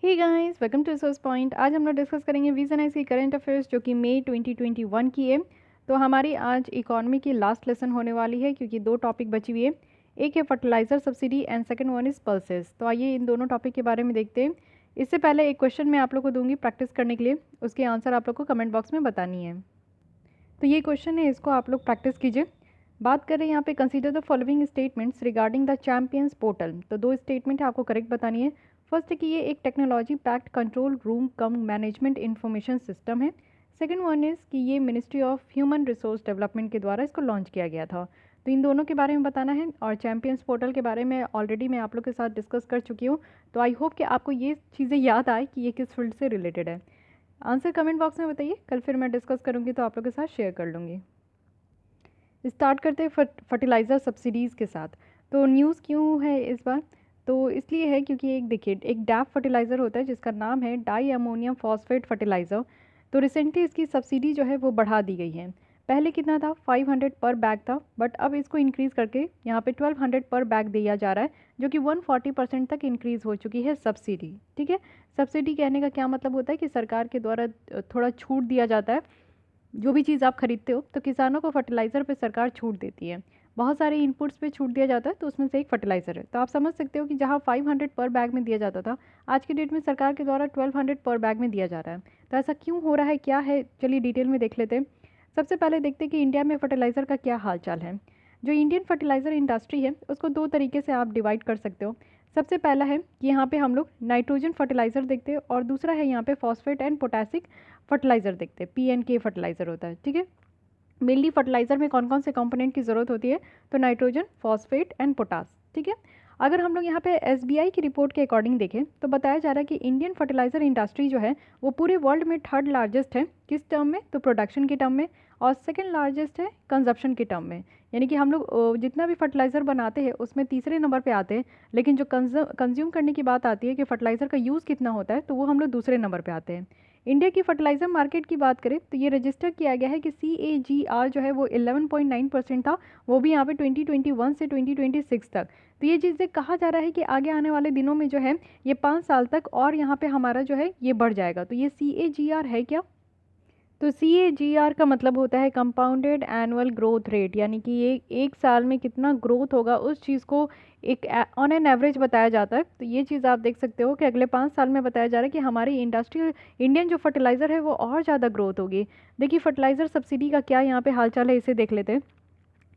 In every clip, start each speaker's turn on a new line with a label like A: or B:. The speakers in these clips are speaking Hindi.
A: Hey guys, welcome to Resource Point. आज हम लोग डिस्कस करेंगे विजन ऐसी करंट अफेयर्स जो कि मई 2021 की है। तो हमारी आज इकोनॉमी की लास्ट लेसन होने वाली है क्योंकि दो टॉपिक बची हुई है। एक है fertiliser subsidy and second one is pulses. तो आइए इन दोनों टॉपिक के बारे में देखते हैं। इससे पहले एक क्वेश्चन मैं आप लोग को दूंगी प्रैक्टिस करने के लिए, उसके आंसर आप लोग को कमेंट बॉक्स में बतानी है। तो ये क्वेश्चन है, इसको आप लोग प्रैक्टिस कीजिए। बात करें यहाँ पे, consider the following statements regarding the champions portal. तो दो स्टेटमेंट है, आपको करेक्ट बतानी है। फर्स्ट है कि ये एक technology packed control room cum management information system है। सेकंड वन इज़ कि ये ministry of human resource development के द्वारा इसको लॉन्च किया गया था। तो इन दोनों के बारे में बताना है। और चैंपियंस पोर्टल के बारे में ऑलरेडी मैं आप लोग के साथ डिस्कस कर चुकी हूँ। तो आई होप कि आपको ये चीज़ें याद आए कि ये किस फील्ड से रिलेटेड है। आंसर कमेंट बॉक्स में बताइए, कल फिर मैं डिस्कस करूँगी तो आप लोग के साथ शेयर कर लूँगी। स्टार्ट करते हैं फर्टिलाइज़र सब्सिडीज़ के साथ। तो न्यूज़ क्यों है इस बार? तो इसलिए है क्योंकि एक देखिए, एक डैप फर्टिलाइज़र होता है जिसका नाम है डाई अमोनियम फॉस्फेट फर्टिलाइज़र। तो रिसेंटली इसकी सब्सिडी जो है वो बढ़ा दी गई है। पहले कितना था, 500 पर बैग था, बट अब इसको इंक्रीज़ करके यहाँ पे 1200 पर बैग दिया जा रहा है, जो कि 140% तक इंक्रीज़ हो चुकी है सब्सिडी। ठीक है, सब्सिडी कहने का क्या मतलब होता है कि सरकार के द्वारा थोड़ा छूट दिया जाता है। जो भी चीज़ आप खरीदते हो तो किसानों को फर्टिलाइज़र पे सरकार छूट देती है। बहुत सारे इनपुट्स पे छूट दिया जाता है, तो उसमें से एक फर्टिलाइज़र है। तो आप समझ सकते हो कि जहाँ 500 पर बैग में दिया जाता था, आज की डेट में सरकार के द्वारा 1200 पर बैग में दिया जा रहा है। तो ऐसा क्यों हो रहा है, क्या है, चलिए डिटेल में देख लेते हैं। सबसे पहले देखते हैं कि इंडिया में फर्टिलाइज़र का क्या हाल चाल है। जो इंडियन फर्टिलाइज़र इंडस्ट्री है उसको दो तरीके से आप डिवाइड कर सकते हो। सबसे पहला है कि यहाँ पे हम लोग नाइट्रोजन फर्टिलाइज़र देखते हैं, और दूसरा है यहाँ पे फॉस्फेट एंड पोटेसिक फर्टिलाइज़र देखते हैं, PNK फर्टिलाइज़र होता है। ठीक है, मेनली फर्टिलाइज़र में कौन कौन से कंपोनेंट की ज़रूरत होती है? तो नाइट्रोजन, फॉस्फेट एंड पोटास। ठीक है, अगर हम लोग यहाँ पे SBI की रिपोर्ट के अकॉर्डिंग देखें तो बताया जा रहा है कि इंडियन फर्टिलाइज़र इंडस्ट्री जो है वो पूरे वर्ल्ड में थर्ड लार्जेस्ट है। किस टर्म में? तो प्रोडक्शन के टर्म में। और सेकंड लार्जेस्ट है कंजप्शन के टर्म में। यानी कि हम लोग जितना भी फर्टिलाइज़र बनाते हैं उसमें तीसरे नंबर पे आते हैं, लेकिन जो कंज्यूम करने की बात आती है कि फर्टिलाइज़र का यूज़ कितना होता है, तो वो हम लोग दूसरे नंबर पे आते हैं। इंडिया की फर्टिलाइज़र मार्केट की बात करें तो ये रजिस्टर किया गया है कि CAGR जो है वो 11.9% था, वो भी यहाँ पे 2021 से 2026 तक। तो ये चीज़ें कहा जा रहा है कि आगे आने वाले दिनों में जो है ये 5 साल तक और यहाँ पे हमारा जो है ये बढ़ जाएगा। तो ये CAGR है क्या? तो CAGR का मतलब होता है कंपाउंडेड एनुअल ग्रोथ रेट, यानी कि ये एक साल में कितना ग्रोथ होगा उस चीज़ को एक ऑन एन एवरेज बताया जाता है। तो ये चीज़ आप देख सकते हो कि अगले 5 साल में बताया जा रहा है कि हमारी इंडस्ट्रियल इंडियन जो फर्टिलाइज़र है वो और ज़्यादा ग्रोथ होगी। देखिए फर्टिलाइज़र सब्सिडी का क्या यहाँ पे हालचाल है, इसे देख लेते हैं।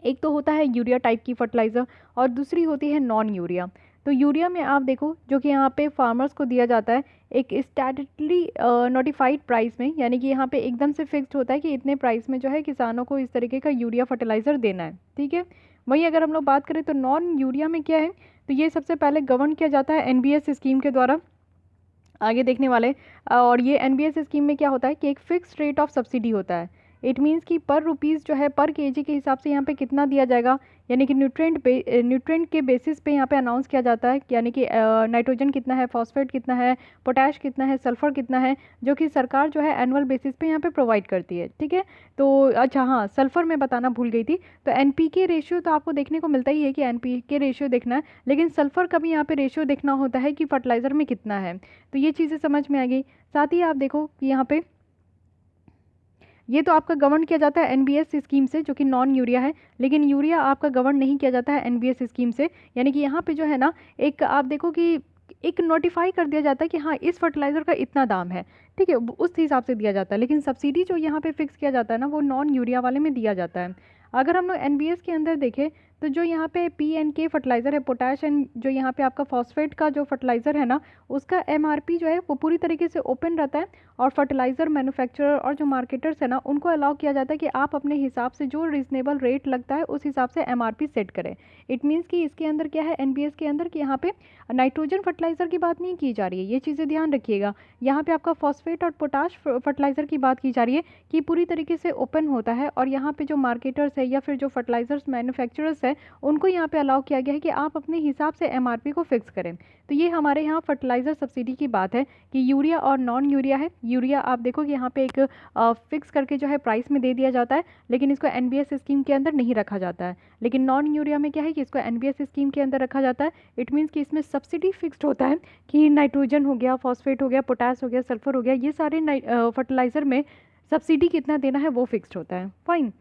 A: एक तो होता है यूरिया टाइप की फर्टिलाइज़र और दूसरी होती है नॉन यूरिया। तो यूरिया में आप देखो जो कि यहाँ पे फार्मर्स को दिया जाता है एक स्टैट्यूटरी नोटिफाइड प्राइस में, यानी कि यहाँ पे एकदम से फिक्स्ड होता है कि इतने प्राइस में जो है किसानों को इस तरीके का यूरिया फर्टिलाइज़र देना है। ठीक है, वहीं अगर हम लोग बात करें तो नॉन यूरिया में क्या है, तो ये सबसे पहले गवर्न किया जाता है NBS स्कीम के द्वारा। आगे देखने वाले, और ये NBS स्कीम में क्या होता है कि एक फिक्स रेट ऑफ सब्सिडी होता है। इट मीन्स कि पर रुपीज़ जो है पर केजी के हिसाब से यहाँ पे कितना दिया जाएगा, यानी कि न्यूट्रेंट के बेसिस पे यहाँ पे अनाउंस किया जाता है, यानी कि नाइट्रोजन कितना है, फॉस्फेट कितना है, पोटैश कितना है, सल्फर कितना है, जो कि सरकार जो है एनुअल बेसिस पे यहाँ पे प्रोवाइड करती है। ठीक है, तो अच्छा हाँ, सल्फर मैं बताना भूल गई थी। तो NPK रेशियो तो आपको देखने को मिलता ही है कि NPK रेशियो देखना है, लेकिन सल्फर का भी यहाँ पे रेशियो देखना होता है कि फर्टिलाइज़र में कितना है। तो ये चीज़ें समझ में आ गई। साथ ही आप देखो कि यहाँ पे ये तो आपका गवर्न किया जाता है NBS स्कीम से, जो कि नॉन यूरिया है, लेकिन यूरिया आपका गवर्न नहीं किया जाता है NBS स्कीम से। यानी कि यहाँ पे जो है ना, एक आप देखो कि एक नोटिफाई कर दिया जाता है कि हाँ इस फर्टिलाइज़र का इतना दाम है। ठीक है, उस हिसाब से दिया जाता है, लेकिन सब्सिडी जो यहाँ पे फिक्स किया जाता है ना, वो नॉन यूरिया वाले में दिया जाता है। अगर हम लोग NBS के अंदर देखें तो जो यहाँ पे PNK फर्टिलाइज़र है, पोटैश एंड जो यहाँ पे आपका फॉस्फेट का जो फर्टिलाइज़र है ना, उसका MRP जो है वो पूरी तरीके से ओपन रहता है। और फर्टिलाइज़र मैन्युफैक्चरर और जो मार्केटर्स है ना, उनको अलाउ किया जाता है कि आप अपने हिसाब से जो रीज़नेबल रेट लगता है उस हिसाब से MRP सेट करें। इट मीन्स कि इसके अंदर क्या है, NBS के अंदर कि यहाँ पे नाइट्रोजन फर्टिलाइज़र की बात नहीं की जा रही है, ये चीज़ें ध्यान रखिएगा। यहाँ पे आपका फॉस्फेट और पोटाश फर्टिलाइज़र की बात की जा रही है कि पूरी तरीके से ओपन होता है, और यहाँ पे जो मार्केटर्स है या फिर जो फर्टिलाइज़र्स मैन्युफैक्चरर्स है है उनको यहाँ पे अलाउ किया गया है कि आप अपने हिसाब से एमआरपी को फिक्स करें। तो ये हमारे यहाँ फर्टिलाइज़र सब्सिडी की बात है कि यूरिया और नॉन यूरिया है। यूरिया आप देखो कि यहाँ पे एक फिक्स करके जो है प्राइस में दे दिया जाता है, लेकिन इसको एनबीएस स्कीम के अंदर नहीं रखा जाता है। लेकिन नॉन यूरिया में क्या है कि इसको एनबीएस स्कीम के अंदर रखा जाता है। इट मीन्स कि इसमें सब्सिडी फिक्स्ड होता है कि नाइट्रोजन हो गया, फॉस्फेट हो गया, पोटास हो गया, सल्फर हो गया, ये सारे फर्टिलाइज़र में सब्सिडी कितना देना है वो फिक्स्ड होता है। फाइन।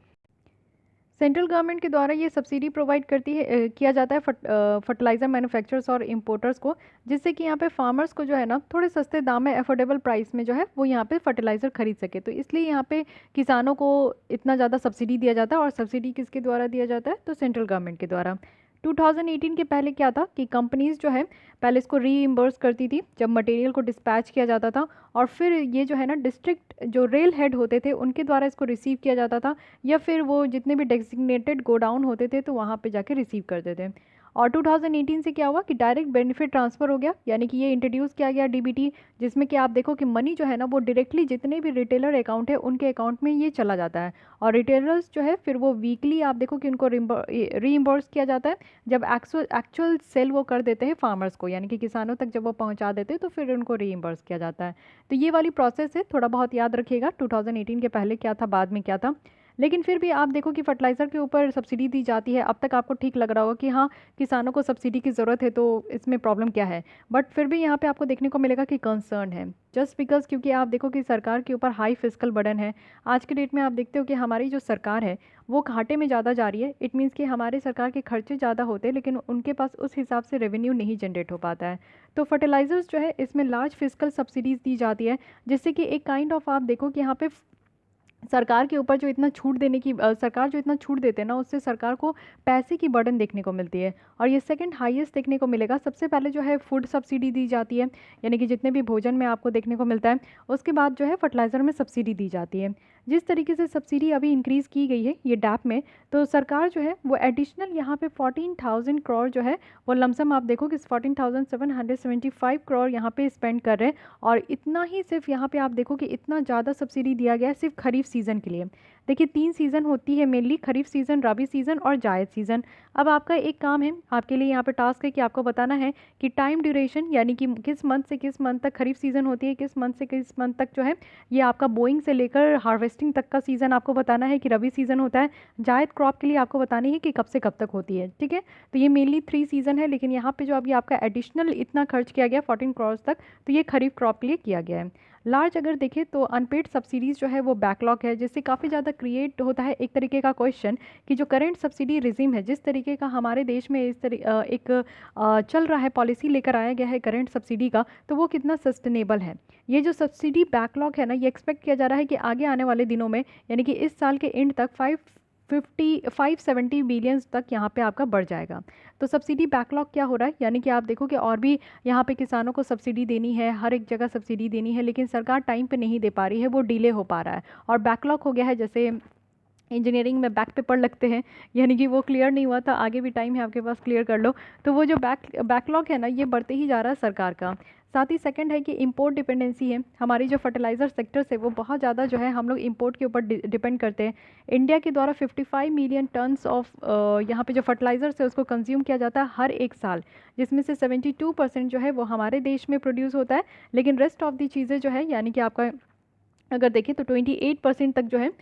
A: सेंट्रल गवर्नमेंट के द्वारा ये सब्सिडी प्रोवाइड करती है किया जाता है फर्टिलाइज़र मैन्युफैक्चरर्स और इंपोर्टर्स को, जिससे कि यहाँ पे फार्मर्स को जो है ना थोड़े सस्ते दाम में अफोर्डेबल प्राइस में जो है वो यहाँ पे फर्टिलाइज़र खरीद सके। तो इसलिए यहाँ पे किसानों को इतना ज़्यादा सब्सिडी दिया जाता है। और सब्सिडी किसके द्वारा दिया जाता है? तो सेंट्रल गवर्नमेंट के द्वारा। 2018 के पहले क्या था कि कंपनीज़ जो है पहले इसको रीइम्बर्स करती थी जब मटेरियल को डिस्पैच किया जाता था, और फिर ये जो है ना डिस्ट्रिक्ट जो रेल हेड होते थे उनके द्वारा इसको रिसीव किया जाता था, या फिर वो जितने भी डेजिग्नेटेड गोडाउन होते थे तो वहाँ पे जाके रिसीव करते थे। और 2018 से क्या हुआ कि डायरेक्ट बेनिफिट ट्रांसफ़र हो गया, यानी कि ये इंट्रोड्यूस किया गया डीबीटी, जिसमें कि आप देखो कि मनी जो है ना वो डायरेक्टली जितने भी रिटेलर अकाउंट है उनके अकाउंट में ये चला जाता है। और रिटेलर्स जो है फिर वो वीकली आप देखो कि उनको रीइम्बर्स किया जाता है जब एक्चुअल सेल वो कर देते हैं फार्मर्स को, यानी कि किसानों तक जब वो पहुंचा देते हैं तो फिर उनको रीइम्बर्स किया जाता है। तो ये वाली प्रोसेस है, थोड़ा बहुत याद रखिएगा 2018 के पहले क्या था, बाद में क्या था। लेकिन फिर भी आप देखो कि फर्टिलाइज़र के ऊपर सब्सिडी दी जाती है। अब तक आपको ठीक लग रहा होगा कि हाँ किसानों को सब्सिडी की ज़रूरत है तो इसमें प्रॉब्लम क्या है, बट फिर भी यहाँ पे आपको देखने को मिलेगा कि कंसर्न है, जस्ट बिकॉज क्योंकि आप देखो कि सरकार के ऊपर हाई फिजिकल बर्डन है। आज के डेट में आप देखते हो कि हमारी जो सरकार है वो घाटे में ज़्यादा जा रही है। इट मीन्स कि हमारे सरकार के खर्चे ज़्यादा होते हैं लेकिन उनके पास उस हिसाब से रेवेन्यू नहीं जनरेट हो पाता है। तो फर्टिलाइज़र्स जो है इसमें लार्ज फिजिकल सब्सिडीज़ दी जाती है, जिससे कि एक काइंड ऑफ आप देखो कि यहाँ पे सरकार के ऊपर जो इतना छूट देने की सरकार जो इतना छूट देते हैं ना उससे सरकार को पैसे की बर्डन देखने को मिलती है। और ये सेकंड हाईएस्ट देखने को मिलेगा। सबसे पहले जो है फूड सब्सिडी दी जाती है, यानी कि जितने भी भोजन में आपको देखने को मिलता है, उसके बाद जो है फर्टिलाइज़र में सब्सिडी दी जाती है। जिस तरीके से सब्सिडी अभी इंक्रीज़ की गई है ये डैप में, तो सरकार जो है वो एडिशनल यहाँ पे 14,000 करोड़ जो है वो लमसम आप देखो कि 14,775 करोड़ यहाँ पे स्पेंड कर रहे हैं। और इतना ही सिर्फ यहाँ पे आप देखो कि इतना ज़्यादा सब्सिडी दिया गया है सिर्फ खरीफ सीज़न के लिए। देखिए 3 सीज़न होती है मेनली, खरीफ सीज़न, रबी सीज़न और जायद सीज़न। अब आपका एक काम है, आपके लिए यहाँ पे टास्क है कि आपको बताना है कि टाइम ड्यूरेशन, यानी कि किस मंथ से किस मंथ तक खरीफ सीज़न होती है, किस मंथ से किस मंथ तक जो है ये आपका बोइंग से लेकर हार्वेस्टिंग तक का सीज़न आपको बताना है कि रबी सीज़न होता है। जायद क्रॉप के लिए आपको बतानी है कि कब से कब तक होती है। ठीक है, तो ये मेनली 3 सीज़न है, लेकिन यहाँ पे जो अभी आपका एडिशनल इतना खर्च किया गया 14 करोड़ तक, तो ये खरीफ क्रॉप के लिए किया गया है। लार्ज अगर देखें तो अनपेड सब्सिडीज़ जो है वो बैकलॉग है, जिससे काफ़ी ज़्यादा क्रिएट होता है एक तरीके का क्वेश्चन कि जो करंट सब्सिडी रिजीम है, जिस तरीके का हमारे देश में एक चल रहा है, पॉलिसी लेकर आया गया है करंट सब्सिडी का, तो वो कितना सस्टेनेबल है। ये जो सब्सिडी बैकलॉग है ना, ये एक्सपेक्ट किया जा रहा है कि आगे आने वाले दिनों में, यानी कि इस साल के एंड तक 570 बिलियंस तक यहाँ पे आपका बढ़ जाएगा। तो सब्सिडी बैकलॉग क्या हो रहा है, यानी कि आप देखो कि और भी यहाँ पे किसानों को सब्सिडी देनी है, हर एक जगह सब्सिडी देनी है, लेकिन सरकार टाइम पे नहीं दे पा रही है, वो डिले हो पा रहा है और बैकलॉग हो गया है। जैसे इंजीनियरिंग में बैक पेपर लगते हैं, यानी कि वो क्लियर नहीं हुआ था, आगे भी टाइम है आपके पास, क्लियर कर लो। तो वो जो बैकलॉग है ना, ये बढ़ते ही जा रहा है सरकार का। साथ ही सेकंड है कि इंपोर्ट डिपेंडेंसी है, हमारी जो फर्टिलाइज़र सेक्टर से वो बहुत ज़्यादा जो है हम लोग इंपोर्ट के ऊपर डिपेंड करते हैं। इंडिया के द्वारा 55 मिलियन टन्स ऑफ यहाँ पे जो फर्टिलाइज़र्स है उसको कंज्यूम किया जाता है हर एक साल, जिसमें से 72% जो है वो हमारे देश में प्रोड्यूस होता है। लेकिन रेस्ट ऑफ दी चीज़ें जो है, यानी कि आपका अगर देखें तो 28% तक जो है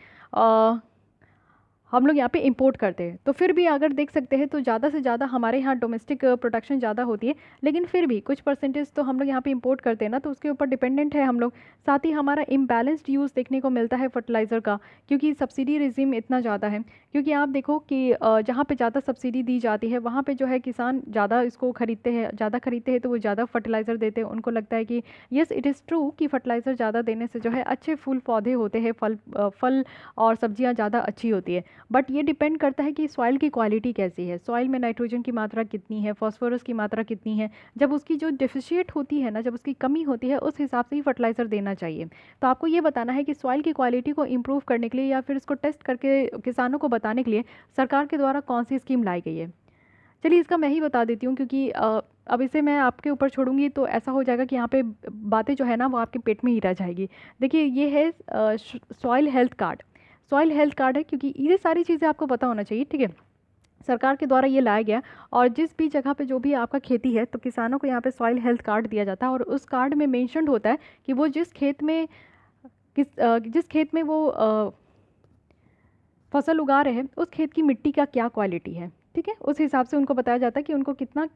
A: हम लोग यहाँ पे इंपोर्ट करते हैं। तो फिर भी अगर देख सकते हैं तो ज़्यादा से ज़्यादा हमारे यहाँ डोमेस्टिक प्रोडक्शन ज़्यादा होती है, लेकिन फिर भी कुछ परसेंटेज तो हम लोग यहाँ पे इंपोर्ट करते हैं ना, तो उसके ऊपर डिपेंडेंट है हम लोग। साथ ही हमारा इम्बैलेंस्ड यूज़ देखने को मिलता है फर्टिलाइज़र का, क्योंकि सब्सिडी रिजीम इतना ज़्यादा है। क्योंकि आप देखो कि जहाँ पर ज़्यादा सब्सिडी दी जाती है वहाँ पर जो है किसान ज़्यादा इसको खरीदते हैं, ज़्यादा खरीदते हैं तो वो ज़्यादा फर्टिलाइज़र देते हैं। उनको लगता है कि येस इट इज़ ट्रू कि फर्टिलाइज़र ज़्यादा देने से जो है अच्छे फूल पौधे होते हैं, फल और सब्जियाँ ज़्यादा अच्छी होती है। बट ये डिपेंड करता है कि सॉइल की क्वालिटी कैसी है, सॉइल में नाइट्रोजन की मात्रा कितनी है, फॉस्फोरस की मात्रा कितनी है। जब उसकी जो डिफिशिएट होती है ना, जब उसकी कमी होती है, उस हिसाब से ही फर्टिलाइज़र देना चाहिए। तो आपको ये बताना है कि सॉइल की क्वालिटी को इम्प्रूव करने के लिए या फिर इसको टेस्ट करके किसानों को बताने के लिए सरकार के द्वारा कौन सी स्कीम लाई गई है। चलिए इसका मैं ही बता देती हूँ, क्योंकि अब इसे मैं आपके ऊपर छोड़ूंगी तो ऐसा हो जाएगा कि यहाँ पे बातें जो है ना वो आपके पेट में ही रह जाएगी। देखिए ये है soil health card. Soil health card है, क्योंकि ये सारी चीज़ें आपको पता होना चाहिए, ठीक है। सरकार के द्वारा ये लाया गया। और जिस भी जगह पे जो भी आपका खेती है तो किसानों को यहाँ पे सॉइल हेल्थ कार्ड दिया जाता है, और उस कार्ड में मेंशन्ड होता है कि वो जिस खेत में वो फसल उगा रहे हैं उस खेत की मिट्टी का क्या क्वालिटी है। ठीक है, उस हिसाब से उनको बताया जाता है कि उनको कितना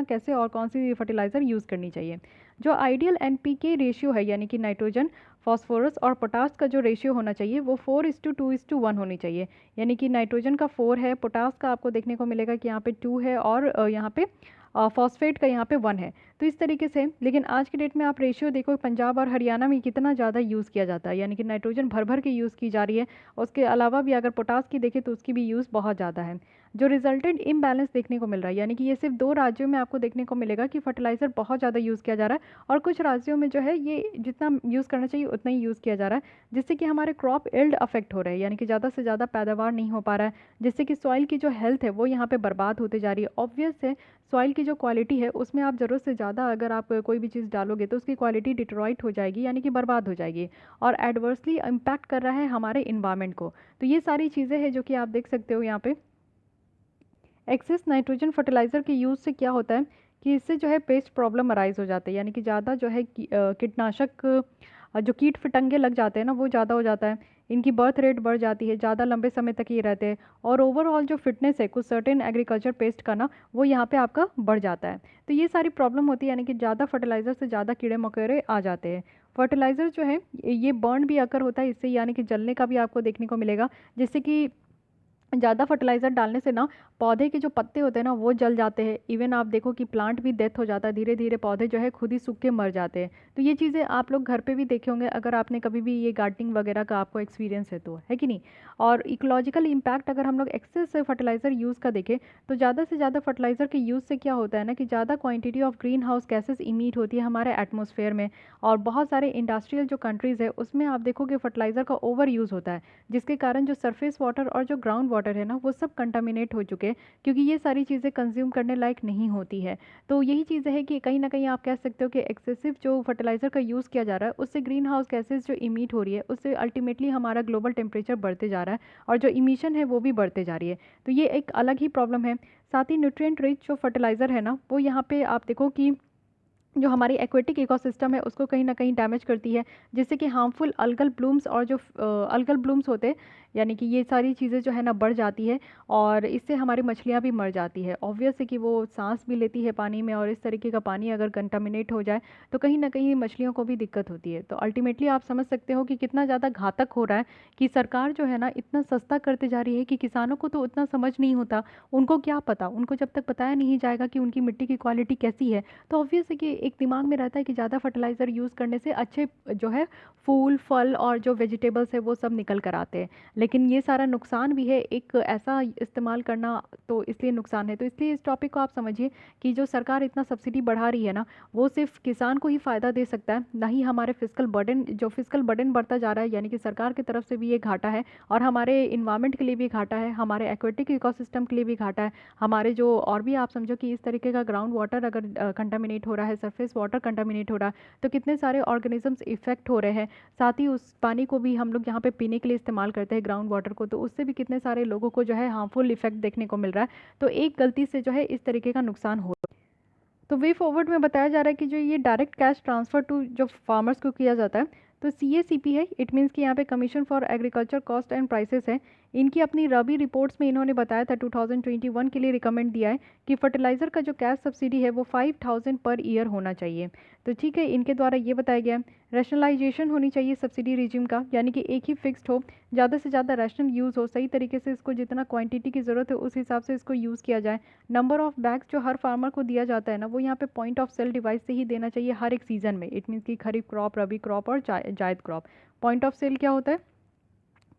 A: कैसे और कौन सी फर्टिलाइज़र यूज़ करनी चाहिए। जो आइडियल एनपीके रेशियो है, यानी कि नाइट्रोजन, फास्फोरस और पोटास का जो रेशियो होना चाहिए वो 4:2:1 होनी चाहिए। यानी कि नाइट्रोजन का 4 है, पोटास का आपको देखने को मिलेगा कि यहाँ पे 2 है, और यहाँ पे फॉस्फेट का यहाँ पे 1 है। तो इस तरीके से, लेकिन आज के डेट में आप रेशियो देखो, पंजाब और हरियाणा में कितना ज़्यादा यूज़ किया जाता है, यानी कि नाइट्रोजन भर भर के यूज़ की जा रही है। उसके अलावा भी अगर पोटास की देखें तो उसकी भी यूज़ बहुत ज़्यादा है। जो रिजल्टेंट इम्बैलेंस देखने को मिल रहा है, यानी कि ये सिर्फ 2 राज्यों में आपको देखने को मिलेगा कि फर्टिलाइज़र बहुत ज़्यादा यूज़ किया जा रहा है, और कुछ राज्यों में जो है ये जितना यूज़ करना चाहिए उतना ही यूज़ किया जा रहा है, जिससे कि हमारे क्रॉप इल्ड अफेक्ट हो रहे हैं, यानी कि ज़्यादा से ज़्यादा पैदावार नहीं हो पा रहा है, जिससे कि सॉइल की जो हेल्थ है वो यहाँ पे बर्बाद होते जा रही है। ऑब्वियस है, सॉइल की जो क्वालिटी है उसमें आप ज़रूरत से ज़्यादा अगर आप कोई भी चीज़ डालोगे तो उसकी क्वालिटी डिट्रॉइट हो जाएगी, यानी कि बर्बाद हो जाएगी, और एडवर्सली इम्पैक्ट कर रहा है हमारे इन्वायरमेंट को। तो ये सारी चीज़ें हैं जो कि आप देख सकते हो यहाँ पे। एक्सेस नाइट्रोजन फर्टिलाइज़र के यूज़ से क्या होता है कि इससे जो है पेस्ट प्रॉब्लम अराइज हो जाते हैं, यानी कि ज़्यादा जो है कीटनाशक जो कीट फटंगे लग जाते हैं ना वो ज़्यादा हो जाता है, इनकी बर्थ रेट बढ़ जाती है, ज़्यादा लंबे समय तक ये रहते हैं, और ओवरऑल जो फिटनेस है कुछ सर्टेन एग्रीकल्चर पेस्ट का ना वो यहाँ पे आपका बढ़ जाता है। तो ये सारी प्रॉब्लम होती है, यानी कि ज़्यादा फर्टिलाइज़र से ज़्यादा कीड़े मकोड़े आ जाते हैं। फर्टिलाइज़र जो है ये बर्न भी अकर होता है इससे, यानी कि जलने का भी आपको देखने को मिलेगा, जिससे कि ज़्यादा फर्टिलाइज़र डालने से ना पौधे के जो पत्ते होते हैं ना वो जल जाते हैं। इवन आप देखो कि प्लांट भी डेथ हो जाता है, धीरे धीरे पौधे जो है खुद ही सूख के मर जाते हैं। तो ये चीज़ें आप लोग घर पे भी देखे होंगे अगर आपने कभी भी ये गार्डनिंग वगैरह का आपको एक्सपीरियंस है तो, है कि नहीं। और इकोलॉजिकल इम्पैक्ट अगर हम लोग एक्सेस फर्टिलाइज़र यूज़ का देखें तो ज़्यादा से ज़्यादा फर्टिलाइज़र के यूज़ से क्या होता है ना कि ज़्यादा quantity of green house gases emit होती है हमारे एटमोसफेयर में, और बहुत सारे इंडस्ट्रियल जो कंट्रीज़ है उसमें आप देखोगे फर्टिलाइज़र का ओवर यूज़ होता है, जिसके कारण जो सरफेस वाटर और जो ग्राउंड वाटर है ना वो सब कंटामिनेट हो चुके हैं, क्योंकि ये सारी चीज़ें कंज्यूम करने लायक नहीं होती है। तो यही चीज़ है कि कहीं ना कहीं आप कह सकते हो कि एक्सेसिव जो फर्टिलाइज़र का यूज़ किया जा रहा है उससे ग्रीन हाउस गैसेज जो इमिट हो रही है उससे अल्टीमेटली हमारा ग्लोबल टेम्परेचर बढ़ते जा रहा है, और जो इमिशन है वो भी बढ़ते जा रही है। तो ये एक अलग ही प्रॉब्लम है। साथ ही न्यूट्रिएंट रिच जो फर्टिलाइज़र है ना वो यहाँ पे आप देखो कि जो हमारी एक्वेटिक इकोसिस्टम है उसको कहीं ना कहीं डैमेज करती है, जिससे कि हार्मफुल अल्गल ब्लूम्स और जो अल्गल ब्लूम्स होते हैं, यानी कि ये सारी चीज़ें जो है ना बढ़ जाती है, और इससे हमारी मछलियाँ भी मर जाती है। ऑब्वियस है कि वो सांस भी लेती है पानी में, और इस तरीके का पानी अगर कंटामिनेट हो जाए तो कहीं ना कहीं मछलियों को भी दिक्कत होती है। तो अल्टीमेटली आप समझ सकते हो कि कितना ज़्यादा घातक हो रहा है कि सरकार जो है ना इतना सस्ता करते जा रही है कि किसानों को तो उतना समझ नहीं होता। उनको क्या पता, उनको जब तक बताया नहीं जाएगा कि उनकी मिट्टी की क्वालिटी कैसी है तो ऑब्वियस है कि एक दिमाग में रहता है कि ज़्यादा फर्टिलाइज़र यूज़ करने से अच्छे जो है फूल फल और जो वेजिटेबल्स है वो सब निकल कर आते हैं। लेकिन ये सारा नुकसान भी है, एक ऐसा इस्तेमाल करना तो इसलिए नुकसान है। तो इसलिए इस टॉपिक को आप समझिए कि जो सरकार इतना सब्सिडी बढ़ा रही है ना वो सिर्फ किसान को ही फ़ायदा दे सकता है, ना ही हमारे फिजिकल बर्डन बढ़ता जा रहा है, यानी कि सरकार की तरफ से भी ये घाटा है, और हमारे इन्वायरमेंट के लिए भी घाटा है, हमारे एक्वेटिक इकोसिस्टम के लिए भी घाटा है, हमारे जो और भी आप समझो कि इस तरीके का ग्राउंड वाटर अगर कंटामिनेट हो रहा है, सरफेस वाटर कंटामिनेट हो रहा है, तो कितने सारे ऑर्गेनिजम्स इफेक्ट हो रहे हैं। साथ ही उस पानी को भी हम लोग यहाँ पे पीने के लिए इस्तेमाल करते हैं ग्राउंड वाटर को, तो उससे भी कितने सारे लोगों को जो है हार्मफुल इफेक्ट देखने को मिल रहा है। तो एक गलती से जो है इस तरीके का नुकसान हो रहा है। तो वे फॉरवर्ड में बताया जा रहा है कि जो ये डायरेक्ट कैश ट्रांसफ़र टू जो फार्मर्स को किया जाता है तो CACP है, इट मीन्स कि यहाँ पे commission for agriculture cost and prices है। इनकी अपनी रबी रिपोर्ट्स में इन्होंने बताया था 2021 के लिए रिकमेंड दिया है कि फर्टिलाइज़र का जो कैश सब्सिडी है वो 5000 पर ईयर होना चाहिए। तो ठीक है, इनके द्वारा ये बताया गया है रैशनलाइजेशन होनी चाहिए सब्सिडी रिजिम का, यानी कि एक ही फिक्स्ड हो, ज़्यादा से ज़्यादा रैशनल यूज़ हो, सही तरीके से इसको जितना क्वांटिटी की ज़रूरत है उस हिसाब से इसको यूज़ किया जाए। नंबर ऑफ़ बैग्स जो हर फार्मर को दिया जाता है ना वो यहाँ पे पॉइंट ऑफ सेल डिवाइस से ही देना चाहिए हर एक सीज़न में। इट मीन्स कि खरीफ क्रॉप, रबी क्रॉप और जायद क्रॉप। पॉइंट ऑफ सेल क्या होता है?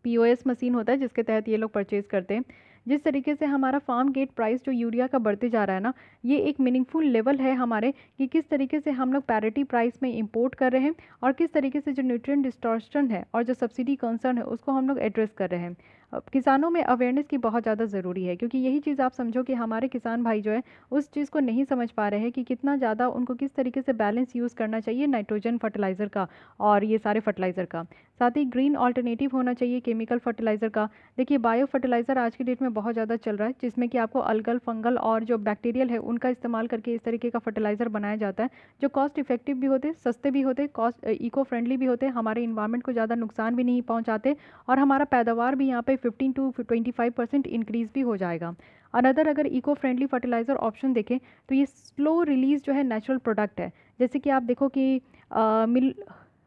A: POS मशीन होता है जिसके तहत ये लोग परचेज़ करते हैं। जिस तरीके से हमारा फार्म गेट प्राइस जो यूरिया का बढ़ते जा रहा है ना ये एक मीनिंगफुल लेवल है हमारे कि किस तरीके से हम लोग पैरिटी प्राइस में इंपोर्ट कर रहे हैं, और किस तरीके से जो न्यूट्रिएंट डिस्टॉर्शन है और जो सब्सिडी कंसर्न है उसको हम लोग एड्रेस कर रहे हैं। किसानों में अवेयरनेस की बहुत ज़्यादा ज़रूरी है, क्योंकि यही चीज़ आप समझो कि हमारे किसान भाई जो है उस चीज़ को नहीं समझ पा रहे हैं कि कितना ज़्यादा उनको किस तरीके से बैलेंस यूज़ करना चाहिए नाइट्रोजन फर्टिलाइज़र का और ये सारे फर्टिलाइज़र का। साथ ही ग्रीन ऑल्टरनेटिव होना चाहिए केमिकल फर्टिलाइज़र का। देखिए बायो फर्टिलाइज़र आज की डेट में बहुत ज़्यादा चल रहा है, जिसमें कि आपको अलगल, फंगल और जो बैक्टीरियल है उनका इस्तेमाल करके इस तरीके का फर्टिलाइज़र बनाया जाता है, जो कॉस्ट इफेक्टिव भी होते, सस्ते भी होते, कॉस्ट इको फ्रेंडली भी होते, हमारे इन्वायरमेंट को ज़्यादा नुकसान भी नहीं पहुँचाते और हमारा पैदावार भी यहाँ पे 15 टू 25% इंक्रीज़ भी हो जाएगा। अनदर अगर इको फ्रेंडली फर्टिलाइज़र ऑप्शन देखें तो ये स्लो रिलीज़ जो है नेचुरल प्रोडक्ट है। जैसे कि आप देखो कि मिल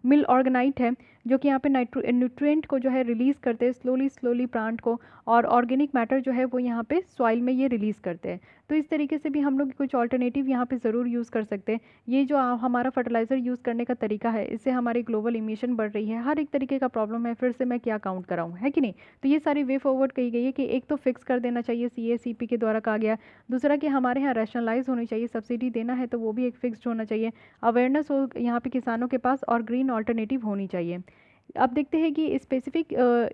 A: मिल ऑर्गेनाइट है, जो कि यहाँ पे न्यूट्रिएंट को जो है रिलीज़ करते हैं स्लोली स्लोली प्लांट को, और ऑर्गेनिक मैटर जो है वो यहाँ पे सॉइल में ये रिलीज़ करते हैं। तो इस तरीके से भी हम लोग कुछ ऑल्टरनेटिव यहाँ पे ज़रूर यूज़ कर सकते हैं। ये जो हमारा फर्टिलाइज़र यूज़ करने का तरीका है, इससे हमारी ग्लोबल इमिशन बढ़ रही है, हर एक तरीके का प्रॉब्लम है, फिर से मैं क्या काउंट कराऊँ, है कि नहीं। तो ये सारी वे फॉरवर्ड कही गई है कि एक तो फिक्स कर देना चाहिए, CACP के द्वारा कहा गया। दूसरा कि हमारे यहाँ रैशनलाइज होनी चाहिए, सब्सिडी देना है तो वो भी एक फिक्स्ड होना चाहिए, अवेयरनेस हो यहाँ पे किसानों के पास, और ग्रीन ऑल्टरनेटिव होनी चाहिए। अब देखते हैं कि स्पेसिफिक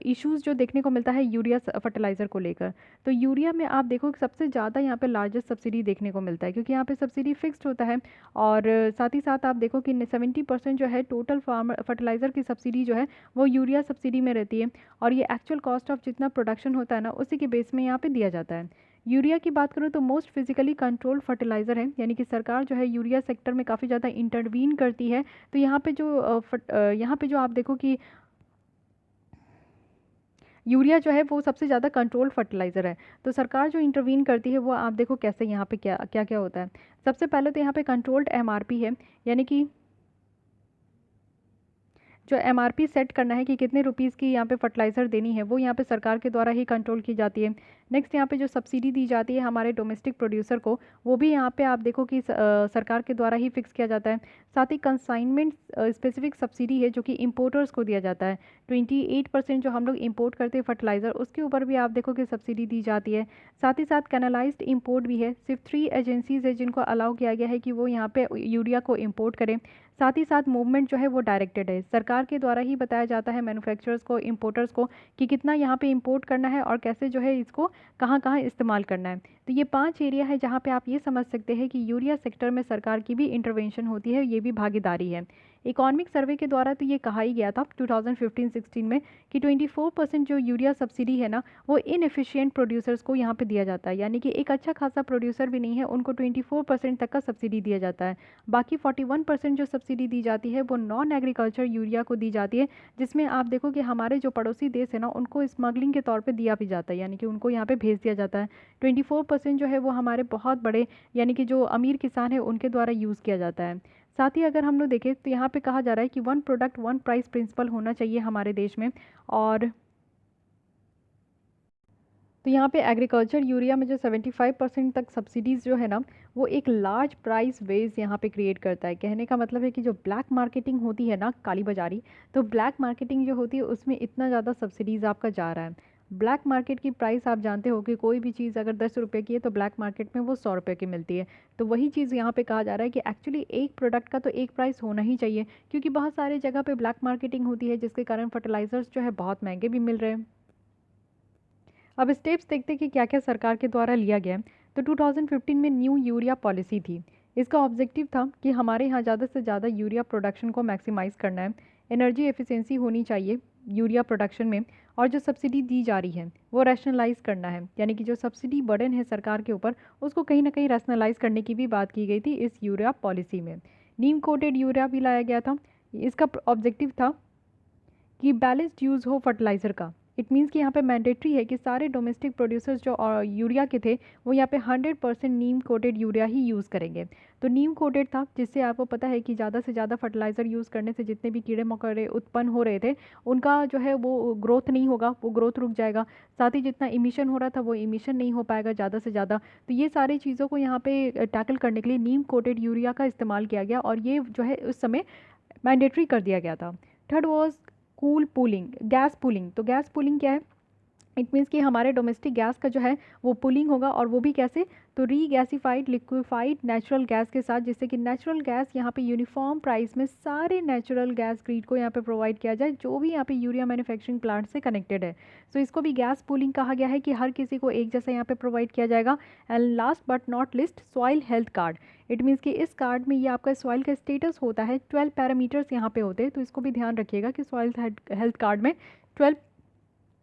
A: इश्यूज जो देखने को मिलता है यूरिया फर्टिलाइज़र को लेकर। तो यूरिया में आप देखो कि सबसे ज़्यादा यहाँ पे लार्जेस्ट सब्सिडी देखने को मिलता है, क्योंकि यहाँ पे सब्सिडी फिक्स्ड होता है। और साथ ही साथ आप देखो कि 70% जो है टोटल फार्मर फर्टिलाइज़र की सब्सिडी जो है वो यूरिया सब्सिडी में रहती है, और ये एक्चुअल कॉस्ट ऑफ जितना प्रोडक्शन होता है ना उसी के बेस में यहाँ पे दिया जाता है। यूरिया की बात करूँ तो मोस्ट फिजिकली कंट्रोल्ड फर्टिलाइज़र है, यानी कि सरकार जो है यूरिया सेक्टर में काफ़ी ज़्यादा इंटरवीन करती है। तो यहाँ पे जो आप देखो कि यूरिया जो है वो सबसे ज़्यादा कंट्रोल्ड फर्टिलाइज़र है। तो सरकार जो इंटरवीन करती है वो आप देखो कैसे, यहाँ पे क्या क्या क्या होता है। सबसे पहले तो यहाँ पे कंट्रोल्ड MRP है, यानी कि जो MRP सेट करना है कि कितने रुपीज़ की यहाँ पे फर्टिलाइज़र देनी है, वो यहाँ पे सरकार के द्वारा ही कंट्रोल की जाती है। नेक्स्ट यहाँ पे जो सब्सिडी दी जाती है हमारे डोमेस्टिक प्रोड्यूसर को, वो भी यहाँ पे आप देखो कि सरकार के द्वारा ही फिक्स किया जाता है। साथ ही कंसाइनमेंट स्पेसिफिक सब्सिडी है जो कि इम्पोर्टर्स को दिया जाता है। 28% जो हम लोग इम्पोर्ट करते हैं फर्टिलाइज़र, उसके ऊपर भी आप देखो कि सब्सिडी दी जाती है। साथ ही साथ कैनलाइज्ड इम्पोर्ट भी है, सिर्फ 3 एजेंसीज़ है जिनको अलाउ किया गया है कि वो यहाँ पे यूरिया को इम्पोर्ट करें। साथ ही साथ मूवमेंट जो है वो डायरेक्टेड है, सरकार के द्वारा ही बताया जाता है मैन्युफैक्चरर्स को, इंपोर्टर्स को, कि कितना यहाँ पे इंपोर्ट करना है और कैसे जो है इसको कहाँ कहाँ इस्तेमाल करना है। तो ये 5 एरिया है जहाँ पे आप ये समझ सकते हैं कि यूरिया सेक्टर में सरकार की भी इंटरवेंशन होती है, ये भी भागीदारी है। इकोनॉमिक सर्वे के द्वारा तो ये कहा ही गया था 2015-16 में कि 24% जो यूरिया सब्सिडी है ना वो इनएफिशिएंट प्रोड्यूसर्स को यहाँ पे दिया जाता है, यानी कि एक अच्छा खासा प्रोड्यूसर भी नहीं है उनको 24% तक का सब्सिडी दिया जाता है। बाकी 41% जो सब्सिडी दी जाती है वो नॉन एग्रीकल्चर यूरिया को दी जाती है, जिसमें आप देखो कि हमारे जो पड़ोसी देश है ना उनको स्मगलिंग के तौर पे दिया भी जाता है, यानी कि उनको यहाँ पे भेज दिया जाता है। 24% जो है वो हमारे बहुत बड़े यानी कि जो अमीर किसान है उनके द्वारा यूज़ किया जाता है। साथ ही अगर हम लोग देखें तो यहाँ पे कहा जा रहा है कि 1 प्रोडक्ट 1 प्राइस प्रिंसिपल होना चाहिए हमारे देश में। और तो यहाँ पे एग्रीकल्चर यूरिया में जो 75% तक सब्सिडीज़ जो है ना वो एक लार्ज प्राइस वेज यहाँ पे क्रिएट करता है। कहने का मतलब है कि जो ब्लैक मार्केटिंग होती है ना, काली बाजारी, तो ब्लैक मार्केटिंग जो होती है उसमें इतना ज़्यादा सब्सिडीज़ आपका जा रहा है। ब्लैक मार्केट की प्राइस आप जानते हो कि कोई भी चीज़ अगर 10 रुपये की है तो ब्लैक मार्केट में वो 100 रुपये की मिलती है। तो वही चीज़ यहाँ पे कहा जा रहा है कि एक्चुअली एक प्रोडक्ट का तो एक प्राइस होना ही चाहिए, क्योंकि बहुत सारी जगह पे ब्लैक मार्केटिंग होती है जिसके कारण फर्टिलाइज़र्स जो है बहुत महंगे भी मिल रहे हैं। अब स्टेप्स देखते हैं कि क्या क्या सरकार के द्वारा लिया गया है। तो 2015 में न्यू यूरिया पॉलिसी थी। इसका ऑब्जेक्टिव था कि हमारे यहाँ ज़्यादा से ज़्यादा यूरिया प्रोडक्शन को मैक्सिमाइज़ करना है, एनर्जी एफिशिएंसी होनी चाहिए यूरिया प्रोडक्शन में, और जो सब्सिडी दी जा रही है वो रैशनलाइज करना है, यानी कि जो सब्सिडी बर्डन है सरकार के ऊपर उसको कहीं ना कहीं रैशनलाइज करने की भी बात की गई थी इस यूरिया पॉलिसी में। नीम कोटेड यूरिया भी लाया गया था। इसका ऑब्जेक्टिव था कि बैलेंस्ड यूज़ हो फर्टिलाइज़र का। इट मीन्स कि यहाँ पे मैंडेटरी है कि सारे डोमेस्टिक प्रोड्यूसर्स जो यूरिया के थे वो यहाँ पे 100% नीम कोटेड यूरिया ही यूज़ करेंगे। तो नीम कोटेड था जिससे आपको पता है कि ज़्यादा से ज़्यादा फर्टिलाइज़र यूज़ करने से जितने भी कीड़े मकोड़े उत्पन्न हो रहे थे उनका जो है वो ग्रोथ नहीं होगा, वो ग्रोथ रुक जाएगा। साथ ही जितना इमिशन हो रहा था वो इमिशन नहीं हो पाएगा ज़्यादा से ज़्यादा। तो ये सारी चीज़ों को यहाँ पे टैकल करने के लिए नीम कोटेड यूरिया का इस्तेमाल किया गया, और ये जो है उस समय मैंडेटरी कर दिया गया था। Third was cool pooling, gas pooling. तो गैस पूलिंग क्या है इट मीन्स कि हमारे डोमेस्टिक गैस का जो है वो पुलिंग होगा, और वो भी कैसे, तो रीगैसिफाइड लिक्विफाइड नेचुरल गैस के साथ, जिससे कि नेचुरल गैस यहाँ पे यूनिफॉर्म प्राइस में सारे नेचुरल गैस ग्रिड को यहाँ पे प्रोवाइड किया जाए जो भी यहाँ पे यूरिया मैन्युफैक्चरिंग प्लांट से कनेक्टेड है। सो इसको भी गैस पुलिंग कहा गया है कि हर किसी को एक जैसा यहाँ पे प्रोवाइड किया जाएगा। And last but not list, soil health card. It means कि इस कार्ड में ये आपका सॉइल का स्टेटस होता है, 12 पैरामीटर्स यहाँ पे होते हैं, तो इसको भी ध्यान रखिएगा कि सॉइल हेल्थ कार्ड में 12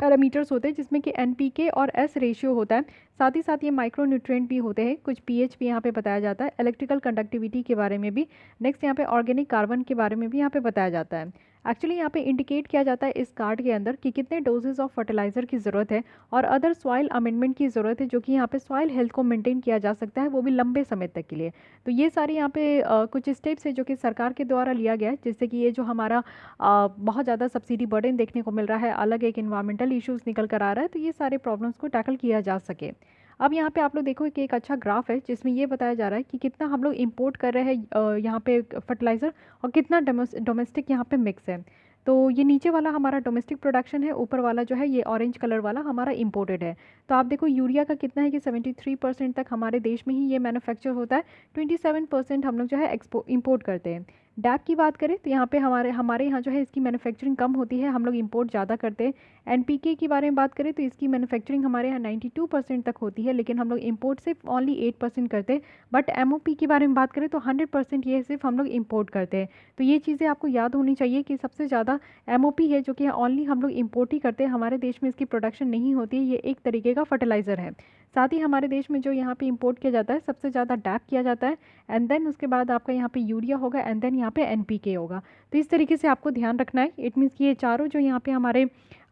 A: पैरामीटर्स होते हैं जिसमें कि एनपीके और एस रेशियो होता है। साथ ही साथ ये माइक्रो न्यूट्रिएंट भी होते हैं, कुछ पीएच भी यहाँ पे बताया जाता है, इलेक्ट्रिकल कंडक्टिविटी के बारे में भी। नेक्स्ट यहाँ पे ऑर्गेनिक कार्बन के बारे में भी यहाँ पे बताया जाता है। एक्चुअली यहाँ पे इंडिकेट किया जाता है इस कार्ड के अंदर कि कितने डोजेज ऑफ फर्टिलाइजर की ज़रूरत है और अदर सॉइल अमेंडमेंट की ज़रूरत है, जो कि यहाँ पे सॉइल हेल्थ को मेंटेन किया जा सकता है, वो भी लंबे समय तक के लिए। तो ये सारी यहाँ पे कुछ स्टेप्स है जो कि सरकार के द्वारा लिया गया है, जिससे कि ये जो हमारा बहुत ज़्यादा सब्सिडी बर्डन देखने को मिल रहा है, अलग एक इन्वायरमेंटल इश्यूज़ निकल कर आ रहा है, तो ये सारे प्रॉब्लम्स को टैकल किया जा सके। अब यहाँ पे आप लोग देखो कि एक अच्छा ग्राफ है जिसमें ये बताया जा रहा है कि कितना हम लोग इंपोर्ट कर रहे हैं यहाँ पे फर्टिलाइज़र, और कितना डोमेस्टिक यहाँ पे मिक्स है। तो ये नीचे वाला हमारा डोमेस्टिक प्रोडक्शन है, ऊपर वाला जो है ये ऑरेंज कलर वाला हमारा इंपोर्टेड है। तो आप देखो यूरिया का कितना है कि 73% तक हमारे देश में ही ये मैन्युफैक्चर होता है, 27% हम लोग जो है इंपोर्ट करते हैं। डैप की बात करें तो यहाँ पे हमारे हमारे यहाँ जो है इसकी मैन्युफैक्चरिंग कम होती है, हम लोग इंपोर्ट ज़्यादा करते हैं। एनपीके के बारे में बात करें तो इसकी मैन्युफैक्चरिंग हमारे यहाँ 92% तक होती है, लेकिन हम लोग इंपोर्ट सिर्फ ओनली 8% करते हैं। बट एमओपी के बारे में बात करें तो 100% ये सिर्फ हम लोग इंपोर्ट करते हैं। तो ये चीज़ें आपको याद होनी चाहिए कि सबसे ज़्यादा एमओपी है जो कि ओनली हम लोग इंपोर्ट ही करते हैं, हमारे देश में इसकी प्रोडक्शन नहीं होती है। ये एक तरीके का फर्टिलाइज़र है। साथ ही हमारे देश में जो यहाँ पे इंपोर्ट किया जाता है सबसे ज़्यादा डैप किया जाता है, एंड देन उसके बाद आपका यहाँ पे यूरिया होगा, एंड देन यहाँ पे एनपीके होगा। तो इस तरीके से आपको ध्यान रखना है। इट मीन्स कि ये चारों जो यहाँ पे हमारे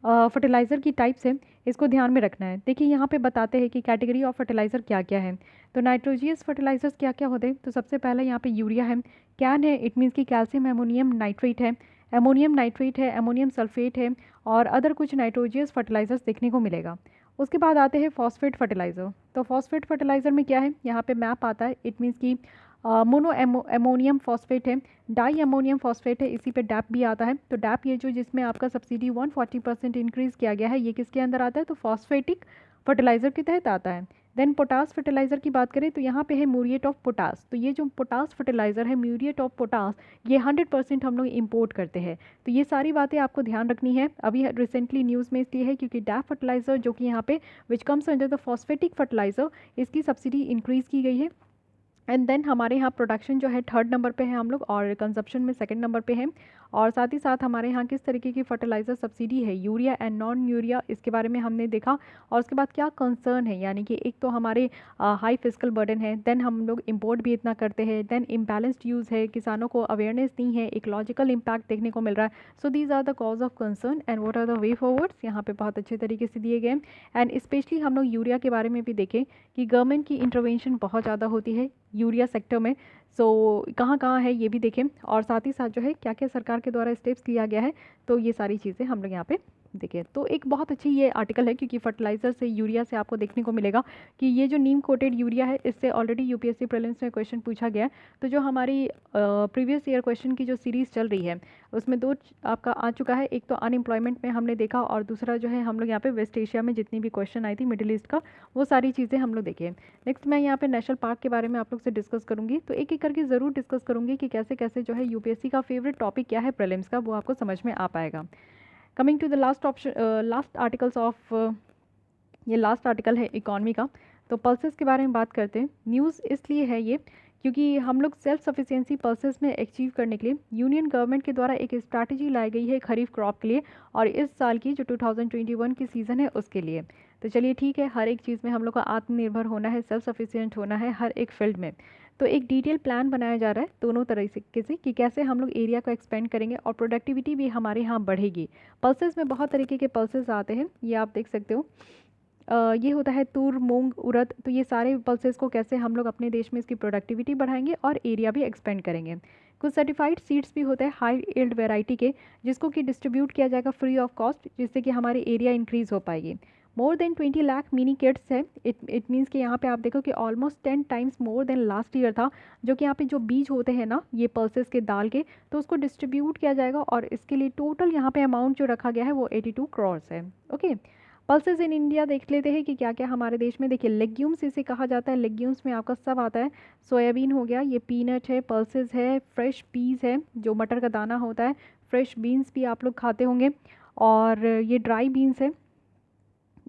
A: फर्टिलाइज़र की टाइप्स हैं, इसको ध्यान में रखना है। देखिए यहाँ पे बताते हैं कि कैटेगरी ऑफ फर्टिलाइज़र क्या क्या है। तो नाइट्रोजियस फर्टिलाइजर्स क्या क्या होते हैं, तो सबसे पहले यहाँ पे यूरिया है, कैन है, इट मीन्स कि कैल्शियम एमोनियम नाइट्रेट है, एमोनियम नाइट्रेट है, एमोनियम सल्फेट है, और अदर कुछ नाइट्रोजियस फर्टिलाइजर्स देखने को मिलेगा। उसके बाद आते हैं फॉस्फेट फर्टिलाइज़र। तो फॉस्फेट फर्टिलाइज़र में क्या है, यहाँ पे मैप आता है, इट मीन्स कि मोनो एमोनियम फॉस्फेट है, डाई अमोनियम फॉस्फेट है, इसी पे डैप भी आता है। तो डैप ये जो जिसमें आपका सब्सिडी 140% इंक्रीज़ किया गया है, ये किसके अंदर आता है, तो फॉस्फेटिक फर्टिलाइज़र के तहत आता है। देन पोटास फर्टिलाइज़र की बात करें तो यहाँ पे है म्यूरिएट ऑफ पोटास। तो ये जो पोटास फर्टिलाइज़र है, म्यूरिएट ऑफ पोटास, ये 100% हम लोग इंपोर्ट करते हैं। तो ये सारी बातें आपको ध्यान रखनी है। अभी रिसेंटली न्यूज़ में इसलिए है क्योंकि डैप फर्टिलाइज़र जो कि यहाँ पे which comes under the phosphatic fertiliser, इसकी सब्सिडी इंक्रीज़ की गई है। एंड देन हमारे यहाँ प्रोडक्शन जो है 3rd नंबर पे है हम लोग, और कंजप्शन में 2nd नंबर पे है। और साथ ही साथ हमारे यहाँ किस तरीके की फर्टिलाइज़र सब्सिडी है, यूरिया एंड नॉन यूरिया, इसके बारे में हमने देखा। और उसके बाद क्या कंसर्न है, यानी कि एक तो हमारे हाई फिजिकल बर्डन है, देन हम लोग इंपोर्ट भी इतना करते हैं, देन इम्बैलेंस्ड यूज़ है, किसानों को अवेयरनेस नहीं है, इकोलॉजिकल इम्पैक्ट देखने को मिल रहा है। So these are the cause of concern and what are the way forwards, यहाँ पे बहुत अच्छे तरीके से दिए गए। एंड स्पेशली हम लोग यूरिया के बारे में भी देखें कि गवर्नमेंट की इंटरवेंशन बहुत ज़्यादा होती है यूरिया सेक्टर में। सो कहाँ कहाँ है ये भी देखें, और साथ ही साथ जो है क्या क्या सरकार के द्वारा स्टेप्स लिया गया है, तो ये सारी चीज़ें हम लोग यहाँ पे देखें। तो एक बहुत अच्छी ये आर्टिकल है, क्योंकि फर्टिलाइज़र से, यूरिया से आपको देखने को मिलेगा कि ये जो नीम कोटेड यूरिया है, इससे ऑलरेडी यूपीएससी प्रीलिम्स में क्वेश्चन पूछा गया है। तो जो हमारी प्रीवियस ईयर क्वेश्चन की जो सीरीज़ चल रही है उसमें 2 आपका आ चुका है। एक तो अनएम्प्लॉयमेंट में हमने देखा, और दूसरा जो है हम लोग यहाँ पे वेस्ट एशिया में जितनी भी क्वेश्चन आई थी मिडिल ईस्ट का, वो सारी चीज़ें हम लोग देखें। नेक्स्ट मैं यहाँ पे नेशनल पार्क के बारे में आप लोग से डिस्कस करूँगी, तो एक एक करके ज़रूर डिस्कस करूँगी कि कैसे कैसे जो है यूपीएससी का फेवरेट टॉपिक क्या है प्रीलिम्स का, वो आपको समझ में आ पाएगा। Coming to the last option, last articles of, ये लास्ट आर्टिकल है इकॉनमी का। तो पल्सेस के बारे में बात करते हैं। न्यूज़ इसलिए है ये क्योंकि हम लोग सेल्फ सफिशिएंसी पल्सेस में अचीव करने के लिए यूनियन गवर्नमेंट के द्वारा एक स्ट्रैटेजी लाई गई है खरीफ क्रॉप के लिए, और इस साल की जो 2021 की सीज़न है उसके लिए। तो चलिए ठीक है, हर एक चीज़ में हम लोग को आत्मनिर्भर होना है, सेल्फ सफिशिएंट होना है हर एक फील्ड में। तो एक डिटेल प्लान बनाया जा रहा है दोनों तरीके से कि कैसे हम लोग एरिया को एक्सपेंड करेंगे और प्रोडक्टिविटी भी हमारे यहाँ बढ़ेगी। पल्सेस में बहुत तरीके के पल्सेस आते हैं, ये आप देख सकते हो। ये होता है तूर, मूंग, उड़द। तो ये सारे पल्सेस को कैसे हम लोग अपने देश में इसकी प्रोडक्टिविटी बढ़ाएंगे और एरिया भी एक्सपेंड करेंगे। कुछ सर्टिफाइड सीड्स भी होते हैं हाई यील्ड वैरायटी के, जिसको कि डिस्ट्रीब्यूट किया जाएगा फ्री ऑफ कॉस्ट, जिससे कि हमारी एरिया इंक्रीज़ हो पाएगी। More than 20 lakh mini kits है। इट मीन्स कि यहाँ पे आप देखो कि almost 10 times more than last year था, जो कि यहाँ पे जो बीज होते हैं ना ये पल्सेस के दाल के, तो उसको डिस्ट्रीब्यूट किया जाएगा, और इसके लिए टोटल यहाँ पे अमाउंट जो रखा गया है वो 82 करोड़ है। ओके, पल्सेस इन इंडिया देख लेते हैं कि क्या क्या हमारे देश में। देखिए लेग्यूम्स इसे कहा जाता है, लेग्यूम्स में आपका सब आता है। सोयाबीन हो गया, ये पीनट है, पल्सेस है, फ्रेश पीस है जो मटर का दाना होता है, फ्रेश बीन्स भी आप लोग खाते होंगे, और ये ड्राई बीन्स है।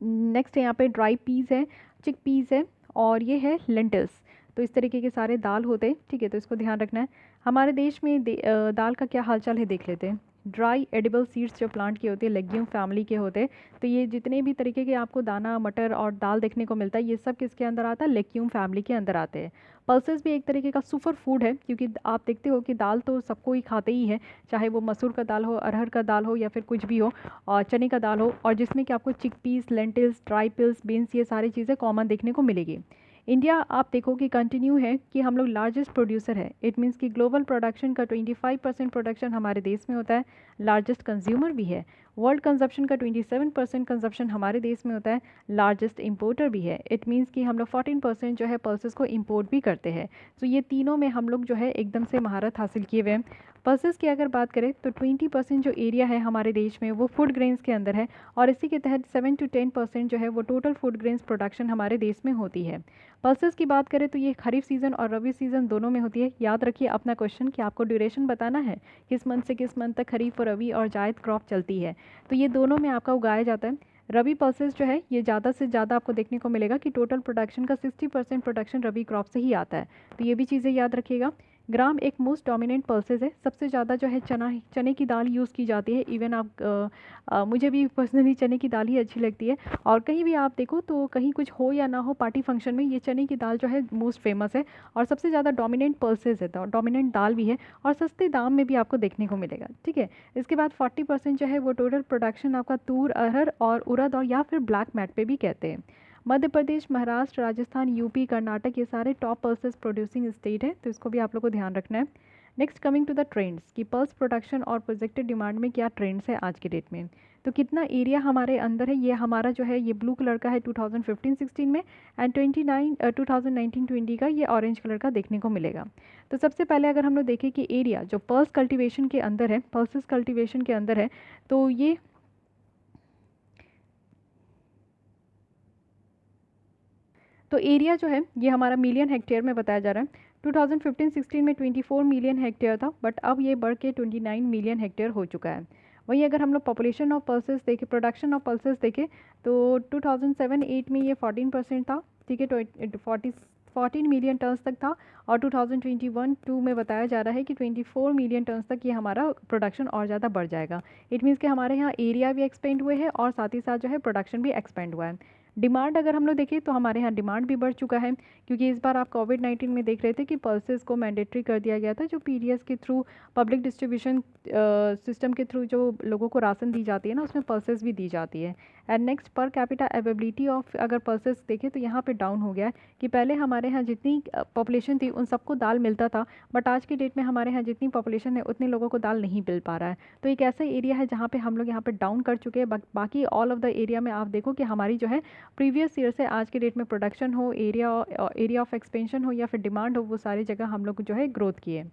A: नेक्स्ट यहाँ पे ड्राई पीस है, चिक पीस है, और ये है लेंटिल्स। तो इस तरीके के सारे दाल होते हैं, ठीक है, तो इसको ध्यान रखना है। हमारे देश में दाल का क्या हालचाल है देख लेते हैं। ड्राई एडिबल सीड्स जो प्लांट के होते हैं, लेग्यूम फैमिली के होते हैं। तो ये जितने भी तरीके के आपको दाना, मटर और दाल देखने को मिलता है, ये सब किसके अंदर आता है, लेग्यूम फैमिली के अंदर आते हैं। पल्सेस भी एक तरीके का सुपर फूड है, क्योंकि आप देखते हो कि दाल तो सबको ही खाते ही है, चाहे वो मसूर का दाल हो, अरहर का दाल हो, या फिर कुछ भी हो, और चने का दाल हो, और जिसमें कि आपको chickpeas, lentils, dry peas, beans, ये सारी चीज़ें कॉमन देखने को मिलेगी। इंडिया आप देखो कि कंटिन्यू है कि हम लोग लार्जेस्ट प्रोड्यूसर है। इट मीन्स कि ग्लोबल प्रोडक्शन का 25% प्रोडक्शन हमारे देश में होता है, लार्जेस्ट कंज्यूमर भी है। वर्ल्ड कंजप्शन का 27% कंजप्शन हमारे देश में होता है, लार्जेस्ट इंपोर्टर भी है। इट मीन्स कि हम लोग 14% जो है पल्सेस को इंपोर्ट भी करते हैं। तो ये तीनों में हम लोग जो है एकदम से महारत हासिल किए हुए हैं। पल्सेस की अगर बात करें तो 20% जो एरिया है हमारे देश में वो फूड ग्रेन्स के अंदर है, और इसी के तहत 7 to 10% जो है वो टोटल फूड ग्रेन्स प्रोडक्शन हमारे देश में होती है। पल्सेस की बात करें तो ये खरीफ सीज़न और रबी सीज़न दोनों में होती है। याद रखिए अपना क्वेश्चन कि आपको ड्यूरेशन बताना है, किस मंथ से किस मंथ तक खरीफ और रबी और जायद क्रॉप चलती है। तो ये दोनों में आपका उगाया जाता है। रबी पल्सेस जो है ये ज़्यादा से ज़्यादा आपको देखने को मिलेगा कि टोटल प्रोडक्शन का 60% प्रोडक्शन रबी क्रॉप से ही आता है। तो ये भी चीज़ें याद रखिएगा। ग्राम एक मोस्ट डोमिनेंट पल्सेस है, सबसे ज़्यादा जो है चने की दाल यूज़ की जाती है। इवन आप मुझे भी पर्सनली चने की दाल ही अच्छी लगती है, और कहीं भी आप देखो तो कहीं कुछ हो या ना हो पार्टी फंक्शन में ये चने की दाल जो है मोस्ट फेमस है, और सबसे ज़्यादा डोमिनेंट पल्सेस है, डोमिनेंट दाल भी है, और सस्ते दाम में भी आपको देखने को मिलेगा, ठीक है। इसके बाद 40% जो है वो टोटल प्रोडक्शन आपका तूर, अरहर और उड़द और या फिर ब्लैक मैट पे भी कहते हैं। मध्य प्रदेश, महाराष्ट्र, राजस्थान, यूपी, कर्नाटक, ये सारे टॉप पल्सेस प्रोड्यूसिंग स्टेट है, तो इसको भी आप लोग को ध्यान रखना है। Next coming to the trends कि पल्स प्रोडक्शन और प्रोजेक्टेड डिमांड में क्या ट्रेंड्स है आज के डेट में। तो कितना एरिया हमारे अंदर है, ये हमारा जो है ये ब्लू कलर का है 2015-16 में, एंड 2019-20 का ये ऑरेंज कलर का देखने को मिलेगा। तो सबसे पहले अगर हम लोग देखें कि एरिया जो पल्स कल्टीवेशन के अंदर है, पल्सेस कल्टीवेशन के अंदर है, तो ये एरिया जो है ये हमारा मिलियन हेक्टेयर में बताया जा रहा है। 2015-16 में 24 मिलियन हेक्टेयर था, बट अब ये बढ़ के 29 मिलियन हेक्टेयर हो चुका है। वहीं अगर हम लोग पॉपुलेशन ऑफ पल्सेस देखें, प्रोडक्शन ऑफ पल्सेस देखें, तो 2007-8 में ये 14% था, ठीक है, 14 मिलियन टन्स तक था, और 2021-2 में बताया जा रहा है कि 24 मिलियन टन्स तक ये हमारा प्रोडक्शन और ज़्यादा बढ़ जाएगा। इट मीन्स कि हमारे यहाँ एरिया भी एक्सपेंड हुए हैं, और साथ ही साथ जो है प्रोडक्शन भी एक्सपेंड हुआ है। डिमांड अगर हम लोग देखें तो हमारे यहाँ डिमांड भी बढ़ चुका है, क्योंकि इस बार आप कोविड-19 में देख रहे थे कि पल्सेस को मैंडेटरी कर दिया गया था, जो पीडीएस के थ्रू, पब्लिक डिस्ट्रीब्यूशन सिस्टम के थ्रू जो लोगों को राशन दी जाती है ना, उसमें पल्सेस भी दी जाती है। And next per capita availability of अगर पल्सेस देखें तो यहाँ पे डाउन हो गया है, कि पहले हमारे यहाँ जितनी पॉपुलेशन थी उन सबको दाल मिलता था, बट आज की डेट में हमारे यहाँ जितनी पॉपुलेशन है उतने लोगों को दाल नहीं मिल पा रहा है। तो एक ऐसा एरिया है जहाँ पे हम लोग यहाँ पे डाउन कर चुके हैं। बाकी ऑल ऑफ द एरिया में आप देखो कि हमारी जो है प्रीवियस ईयर से आज के डेट में प्रोडक्शन हो, एरिया ऑफ एक्सपेंशन हो, या फिर डिमांड हो, वो सारी जगह हम लोग जो है ग्रोथ किए।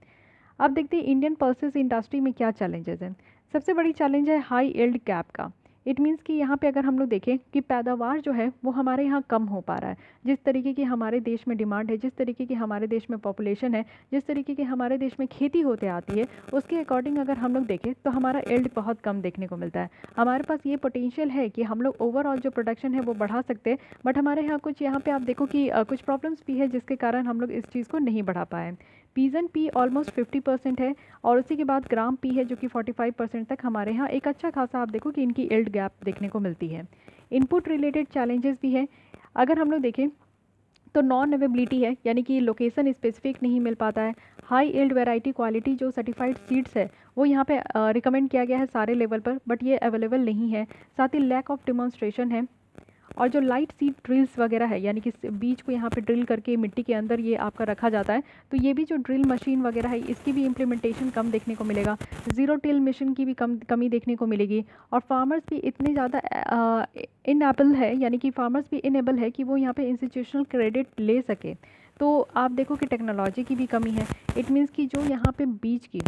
A: अब देखते हैं इंडियन पल्सेस इंडस्ट्री में क्या चैलेंजेस हैं। सबसे बड़ी चैलेंज है हाई यील्ड गैप का। इट मीन्स कि यहाँ पे अगर हम लोग देखें कि पैदावार जो है वो हमारे यहाँ कम हो पा रहा है। जिस तरीके की हमारे देश में डिमांड है, जिस तरीके की हमारे देश में पॉपुलेशन है, जिस तरीके की हमारे देश में खेती होते आती है, उसके अकॉर्डिंग अगर हम लोग देखें तो हमारा यील्ड बहुत कम देखने को मिलता है। हमारे पास ये पोटेंशियल है कि हम लोग ओवरऑल जो प्रोडक्शन है वो बढ़ा सकते हैं, बट हमारे यहाँ कुछ यहाँ पे आप देखो कि कुछ प्रॉब्लम्स भी है, जिसके कारण हम लोग इस चीज़ को नहीं बढ़ा पाए। पीजन पी ऑलमोस्ट 50% है, और उसी के बाद ग्राम पी है जो कि 45% तक हमारे यहाँ एक अच्छा खासा आप देखो कि इनकी यील्ड गैप देखने को मिलती है। इनपुट रिलेटेड चैलेंजेस भी है। अगर हम लोग देखें तो नॉन अवेबिलिटी है, यानी कि लोकेशन स्पेसिफिक नहीं मिल पाता है। हाई यील्ड वैरायटी क्वालिटी जो सर्टिफाइड सीड्स है वो यहाँ पे रिकमेंड किया गया है सारे लेवल पर, बट ये अवेलेबल नहीं है। साथ ही लैक ऑफ डिमॉन्स्ट्रेशन है, और जो लाइट सीड ड्रिल्स वगैरह है, यानी कि बीज को यहाँ पे ड्रिल करके मिट्टी के अंदर ये आपका रखा जाता है, तो ये भी जो ड्रिल मशीन वगैरह है इसकी भी इम्प्लीमेंटेशन कम देखने को मिलेगा। ज़ीरो टिल मिशन की भी कमी देखने को मिलेगी, और फार्मर्स भी इतने ज़्यादा इनेबल है, यानी कि फार्मर्स भी इनेबल है कि वो यहाँ पे इंस्टीट्यूशनल क्रेडिट ले सके। तो आप देखो कि टेक्नोलॉजी की भी कमी है। इट मीन्स कि जो यहाँ पे बीज की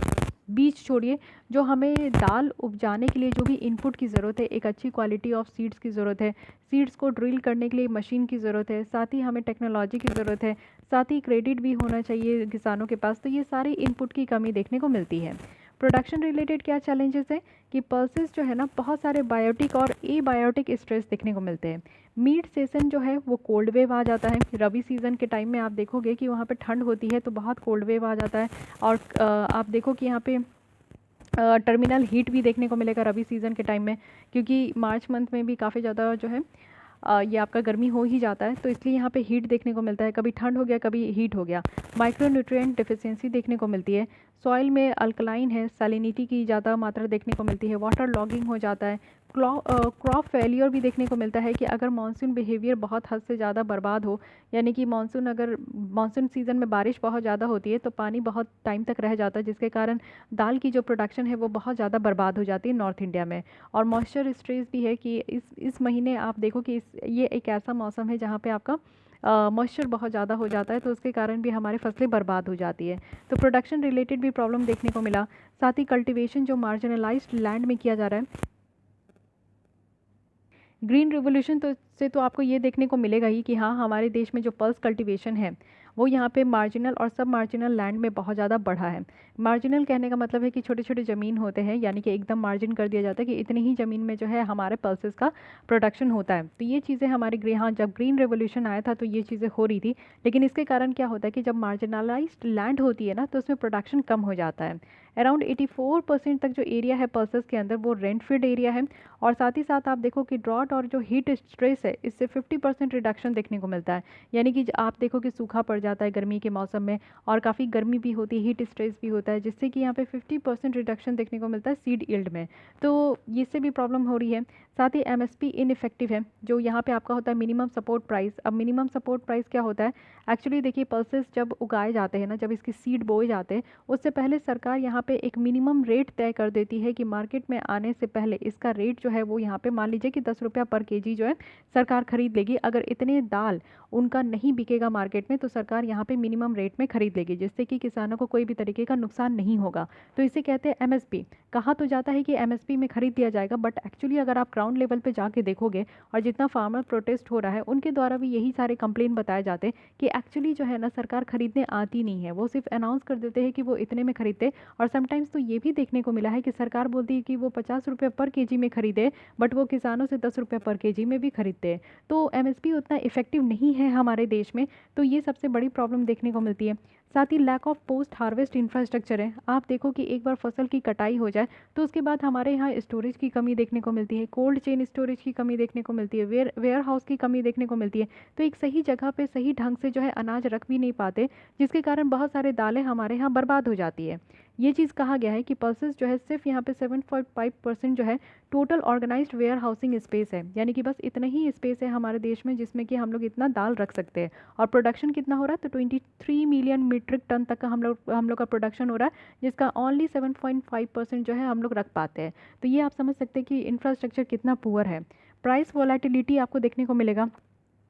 A: बीज छोड़िए, जो हमें दाल उपजाने के लिए जो भी इनपुट की ज़रूरत है, एक अच्छी क्वालिटी ऑफ सीड्स की ज़रूरत है, सीड्स को ड्रिल करने के लिए मशीन की ज़रूरत है, साथ ही हमें टेक्नोलॉजी की ज़रूरत है, साथ ही क्रेडिट भी होना चाहिए किसानों के पास। तो ये सारी इनपुट की कमी देखने को मिलती है। प्रोडक्शन रिलेटेड क्या चैलेंजेस हैं कि पल्सेस जो है ना, बहुत सारे बायोटिक और एबायोटिक स्ट्रेस देखने को मिलते हैं। मीड सेशन जो है वो कोल्ड वेव आ जाता है। रबी सीज़न के टाइम में आप देखोगे कि वहाँ पे ठंड होती है तो बहुत कोल्ड वेव आ जाता है। और आप देखो कि यहाँ पे टर्मिनल हीट भी देखने को मिलेगा रबी सीज़न के टाइम में, क्योंकि मार्च मंथ में भी काफ़ी ज़्यादा जो है ये आपका गर्मी हो ही जाता है, तो इसलिए यहाँ पे हीट देखने को मिलता है। कभी ठंड हो गया, कभी हीट हो गया। माइक्रोन्यूट्रिएंट डिफिशियंसी देखने को मिलती है। सॉइल में अल्कलाइन है, सैलिनिटी की ज़्यादा मात्रा देखने को मिलती है। वाटर लॉगिंग हो जाता है। क्रॉप फेलियर भी देखने को मिलता है कि अगर मानसून बिहेवियर बहुत हद से ज़्यादा बर्बाद हो, यानी कि मानसून सीज़न में बारिश बहुत ज़्यादा होती है तो पानी बहुत टाइम तक रह जाता है, जिसके कारण दाल की जो प्रोडक्शन है वो बहुत ज़्यादा बर्बाद हो जाती है नॉर्थ इंडिया में। और मॉइस्चर स्ट्रेस भी है कि इस महीने आप देखो कि ये एक ऐसा मौसम है जहाँ पे आपका मॉइस्चर बहुत ज़्यादा हो जाता है, तो उसके कारण भी हमारी फसलें बर्बाद हो जाती है। तो प्रोडक्शन रिलेटेड भी प्रॉब्लम देखने को मिला। साथ ही कल्टीवेशन जो मार्जिनलाइज्ड लैंड में किया जा रहा है, ग्रीन रिवोल्यूशन तो आपको ये देखने को मिलेगा ही कि हाँ, हमारे देश में जो पल्स कल्टीवेशन है वो यहाँ पे मार्जिनल और सब मार्जिनल लैंड में बहुत ज़्यादा बढ़ा है। मार्जिनल कहने का मतलब है कि छोटे छोटे ज़मीन होते हैं, यानी कि एकदम मार्जिन कर दिया जाता है कि इतनी ही ज़मीन में जो है हमारे पल्सेस का प्रोडक्शन होता है। तो ये चीज़ें हमारे हाँ, जब ग्रीन रेवोल्यूशन आया था तो ये चीज़ें हो रही थी, लेकिन इसके कारण क्या होता है कि जब मार्जिनलाइज्ड लैंड होती है ना तो उसमें प्रोडक्शन कम हो जाता है। अराउंड 84% तक जो एरिया है पल्सेस के अंदर वो रेंट फील्ड एरिया है। और साथ ही साथ आप देखो कि ड्रॉट और जो हीट स्ट्रेस है इससे 50% रिडक्शन देखने को मिलता है। यानी कि आप देखो कि सूखा पड़ जाता है गर्मी के मौसम में, और काफ़ी गर्मी भी होती है, हीट स्ट्रेस भी होता है, जिससे कि यहाँ पे 50% रिडक्शन देखने को मिलता है सीड यील्ड में। तो इससे भी प्रॉब्लम हो रही है। साथ ही एमएसपी इनइफेक्टिव है, जो यहाँ पे आपका होता है मिनिमम सपोर्ट प्राइस। अब मिनिमम सपोर्ट प्राइस क्या होता है? एक्चुअली देखिए, पल्सेस जब उगाए जाते हैं ना, जब इसकी सीड बोए जाते हैं, उससे पहले सरकार यहाँ पे एक मिनिमम रेट तय कर देती है कि मार्केट में आने से पहले इसका रेट जो है वो यहाँ पे मान लीजिए कि 10 रुपया पर केजी जो है सरकार खरीद लेगी। अगर इतने दाल उनका नहीं बिकेगा मार्केट में तो सरकार यहाँ पे मिनिमम रेट में खरीद लेगी, जिससे कि किसानों को कोई भी तरीके का नुकसान नहीं होगा। तो इसे कहते हैं एमएसपी। कहा तो जाता है कि एमएसपी में खरीद दिया जाएगा, बट एक्चुअली अगर आप ग्राउंड लेवल पे जाके देखोगे और जितना फार्मर प्रोटेस्ट हो रहा है उनके द्वारा भी यही सारे कंप्लेन बताए जाते हैं कि एक्चुअली जो है ना, सरकार खरीदने आती नहीं है, वो सिर्फ अनाउंस कर देते हैं कि वो इतने में खरीदते। और समटाइम्स तो ये भी देखने को मिला है कि सरकार बोलती है कि वो 50 रुपये पर केजी में खरीदे, बट वो किसानों से 10 रुपये पर केजी में भी खरीदते हैं। तो एमएसपी उतना इफेक्टिव नहीं है हमारे देश में, तो ये सबसे बड़ी प्रॉब्लम देखने को मिलती है। साथ ही lack of post harvest infrastructure है। आप देखो कि एक बार फसल की कटाई हो जाए तो उसके बाद हमारे यहाँ स्टोरेज की कमी देखने को मिलती है, कोल्ड चेन स्टोरेज की कमी देखने को मिलती है, वेयर हाउस की कमी देखने को मिलती है। तो एक सही जगह पे सही ढंग से जो है अनाज रख भी नहीं पाते, जिसके कारण बहुत सारे दालें हमारे यहाँ बर्बाद हो जाती है। ये चीज़ कहा गया है कि पल्सेस जो है सिर्फ यहाँ पे 7.5% जो है total organised warehousing space है, यानी कि बस इतना ही स्पेस है हमारे देश में जिसमें कि हम लोग इतना दाल रख सकते हैं। और प्रोडक्शन कितना हो रहा है? तो 23 मिलियन मीट्रिक टन तक का हम लोग का प्रोडक्शन हो रहा है, जिसका ओनली 7.5% जो है हम लोग रख पाते हैं। तो ये आप समझ सकते हैं कि इंफ्रास्ट्रक्चर कितना पुअर है। प्राइस वोलेटिलिटी आपको देखने को मिलेगा।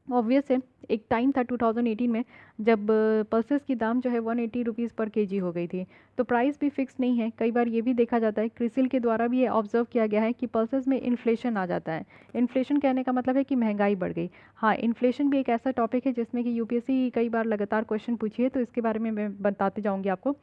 A: ऑब्वियस है, एक टाइम था 2018 में जब पल्सेस की दाम जो है 180 रुपीज़ पर केजी हो गई थी। तो प्राइस भी फिक्स नहीं है। कई बार ये भी देखा जाता है, क्रिसिल के द्वारा भी ये ऑब्जर्व किया गया है कि पल्सेस में इन्फ्लेशन आ जाता है। इन्फ्लेशन कहने का मतलब है कि महंगाई बढ़ गई। हाँ, इन्फ्लेशन भी एक ऐसा टॉपिक है जिसमें कि यूपीएससी कई बार लगातार क्वेश्चन पूछी है, तो इसके बारे में मैं बताते जाऊँगी आपको।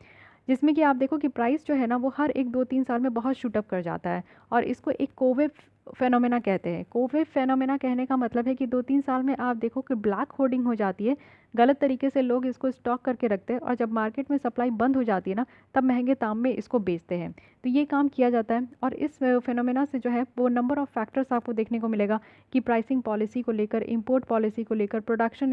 A: जिसमें कि आप देखो कि प्राइस जो है ना वो हर 1 2 3 साल में बहुत शूट अप कर जाता है, और इसको एक कोवे फेनोमेना कहते हैं। कोवे फेनोमेना कहने का मतलब है कि 2 3 साल में आप देखो कि ब्लैक होर्डिंग हो जाती है, गलत तरीके से लोग इसको स्टॉक करके रखते हैं, और जब मार्केट में सप्लाई बंद हो जाती है ना, तब महंगे दाम में इसको बेचते हैं। तो ये काम किया जाता है, और इस फेनोमेना से जो है वो नंबर ऑफ फैक्टर्स आपको देखने को मिलेगा कि प्राइसिंग पॉलिसी को लेकर, इंपोर्ट पॉलिसी को लेकर, प्रोडक्शन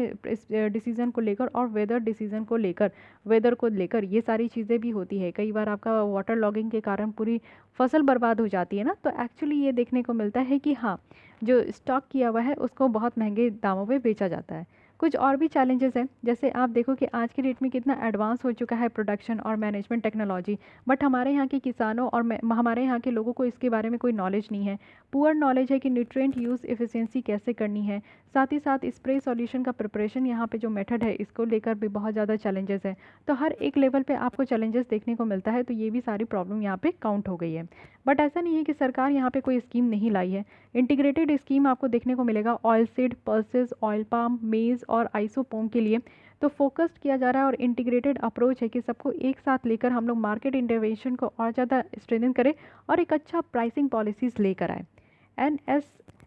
A: डिसीजन को लेकर, और वेदर डिसीजन को लेकर, वेदर को लेकर ये सारी चीज़ें भी होती है। कई बार आपका वाटर लॉगिंग के कारण पूरी फसल बर्बाद हो जाती है ना, तो एक्चुअली ये देखने को मिलता है कि हाँ, जो स्टॉक किया हुआ है उसको बहुत महंगे दामों पे बेचा जाता है। कुछ और भी चैलेंजेस हैं, जैसे आप देखो कि आज के डेट में कितना एडवांस हो चुका है प्रोडक्शन और मैनेजमेंट टेक्नोलॉजी, बट हमारे यहाँ के किसानों और हमारे यहाँ के लोगों को इसके बारे में कोई नॉलेज नहीं है। पुअर नॉलेज है कि न्यूट्रिएंट यूज़ एफिशिएंसी कैसे करनी है। साथ ही साथ स्प्रे सॉल्यूशन का प्रिपरेशन यहाँ पे जो मेथड है इसको लेकर भी बहुत ज़्यादा चैलेंजेस है। तो हर एक लेवल पे आपको चैलेंजेस देखने को मिलता है, तो ये भी सारी प्रॉब्लम यहाँ पे काउंट हो गई है। बट ऐसा नहीं है कि सरकार यहाँ पे कोई स्कीम नहीं लाई है। इंटीग्रेटेड स्कीम आपको देखने को मिलेगा oil seed, pulses, oil palm, मेज़ और आइसोपोम के लिए। तो फोकस्ड किया जा रहा है और इंटीग्रेटेड अप्रोच है कि सबको एक साथ लेकर हम लोग मार्केट इंटरवेंशन को और ज़्यादा स्ट्रेंथन करें और एक अच्छा प्राइसिंग पॉलिसीज़ लेकर आए।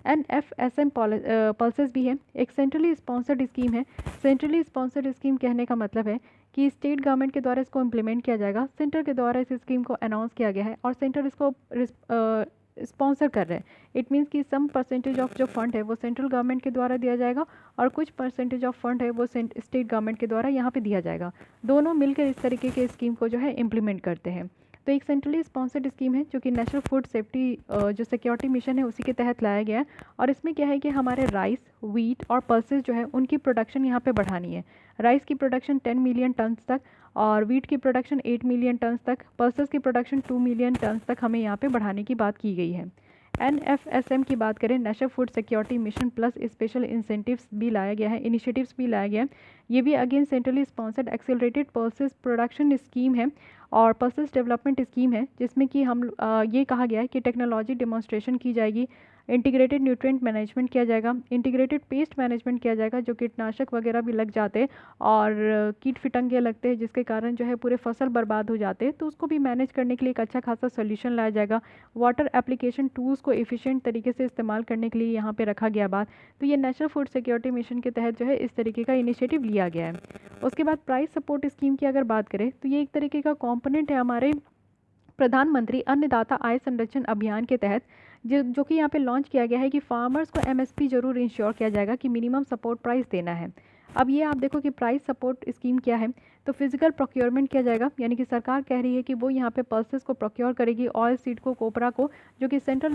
A: NFSM पल्सेस भी है, एक सेंट्रली स्पॉन्सर्ड स्कीम है। सेंट्रली स्पॉन्सर्ड स्कीम कहने का मतलब है कि स्टेट गवर्नमेंट के द्वारा इसको इम्प्लीमेंट किया जाएगा, सेंटर के द्वारा इस स्कीम को अनाउंस किया गया है और सेंटर इसको स्पॉन्सर कर रहे हैं। इट मीन्स कि सम परसेंटेज ऑफ जो फंड है वो सेंट्रल गवर्नमेंट के द्वारा दिया जाएगा और कुछ परसेंटेज ऑफ फंड है वो स्टेट गवर्नमेंट के द्वारा यहाँ पे दिया जाएगा। दोनों मिलकर इस तरीके के स्कीम को जो है इम्प्लीमेंट करते हैं। तो एक सेंट्रली स्पॉन्सर्ड स्कीम है जो कि नेशनल फूड सेफ्टी जो सिक्योरिटी मिशन है उसी के तहत लाया गया है। और इसमें क्या है कि हमारे राइस, व्हीट और पल्सेस जो है उनकी प्रोडक्शन यहाँ पे बढ़ानी है। राइस की प्रोडक्शन 10 मिलियन टन्स तक और व्हीट की प्रोडक्शन 8 मिलियन टन्स तक, पल्सेस की प्रोडक्शन 2 मिलियन टन्स तक हमें यहाँ पे बढ़ाने की बात की गई है। NFSM की बात करें, national food security mission plus special incentives भी लाया गया है, इनिशिएटिव्स भी लाया गया है। ये भी again centrally sponsored accelerated pulses production scheme है और पल्सेस डेवलपमेंट स्कीम है, जिसमें कि हम ये कहा गया है कि टेक्नोलॉजी डिमॉन्स्ट्रेशन की जाएगी, इंटीग्रेटेड न्यूट्रिएंट मैनेजमेंट किया जाएगा, इंटीग्रेटेड पेस्ट मैनेजमेंट किया जाएगा, जो कीटनाशक वगैरह भी लग जाते हैं और कीट फिटंगे लगते हैं जिसके कारण जो है पूरे फसल बर्बाद हो जाते हैं, तो उसको भी मैनेज करने के लिए एक अच्छा खासा सोल्यूशन लाया जाएगा। वाटर एप्लीकेशन टूल्स को एफिशिएंट तरीके से इस्तेमाल करने के लिए यहाँ पे रखा गया बात। तो ये नेशनल फूड सिक्योरिटी मिशन के तहत जो है इस तरीके का इनिशिएटिव लिया गया है। उसके बाद प्राइस सपोर्ट स्कीम की अगर बात करें तो ये एक तरीके का कॉम्पोनेंट है हमारे प्रधानमंत्री अन्नदाता आय संरक्षण अभियान के तहत, जो कि यहाँ पे लॉन्च किया गया है कि फार्मर्स को MSP जरूर इंश्योर किया जाएगा कि मिनिमम सपोर्ट प्राइस देना है। अब ये आप देखो कि प्राइस सपोर्ट स्कीम क्या है, तो फिजिकल प्रोक्योरमेंट किया जाएगा, यानी कि सरकार कह रही है कि वो यहाँ पे पल्सेस को प्रोक्योर करेगी, ऑयल सीड को, कोपरा को, जो कि सेंट्रल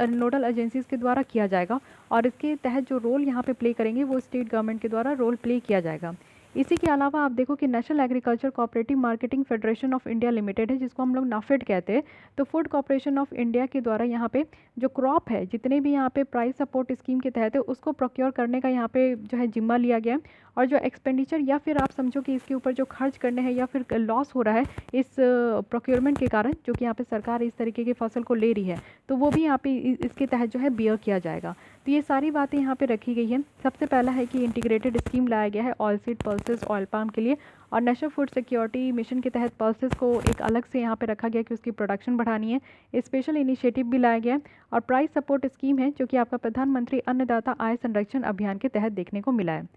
A: नोडल एजेंसीज के द्वारा किया जाएगा और इसके तहत जो रोल यहाँ पे प्ले करेंगे वो स्टेट गवर्नमेंट के द्वारा रोल प्ले किया जाएगा। इसी के अलावा आप देखो कि national agriculture cooperative marketing federation of India limited है, जिसको हम लोग नाफेड कहते हैं। तो फूड कॉर्पोरेशन ऑफ इंडिया के द्वारा यहाँ पे जो क्रॉप है, जितने भी यहाँ पे प्राइस सपोर्ट स्कीम के तहत है, उसको प्रोक्योर करने का यहाँ पे जो है जिम्मा लिया गया है। और जो एक्सपेंडिचर या फिर आप समझो कि इसके ऊपर जो खर्च करने हैं या फिर लॉस हो रहा है इस प्रोक्योरमेंट के कारण, जो कि यहाँ पे सरकार इस तरीके की फसल को ले रही है, तो वो भी यहाँ पे इसके तहत जो है बियर किया जाएगा। तो ये सारी बातें यहाँ पे रखी गई हैं। सबसे पहला है कि इंटीग्रेटेड स्कीम लाया गया है oil seed, pulses, oil palm के लिए, और नेशनल फूड सिक्योरिटी मिशन के तहत पल्सेस को एक अलग से यहाँ पे रखा गया कि उसकी प्रोडक्शन बढ़ानी है। स्पेशल इनिशिएटिव भी लाया गया है और प्राइस सपोर्ट स्कीम है जो कि आपका प्रधानमंत्री अन्नदाता आय संरक्षण अभियान के तहत देखने को मिला है।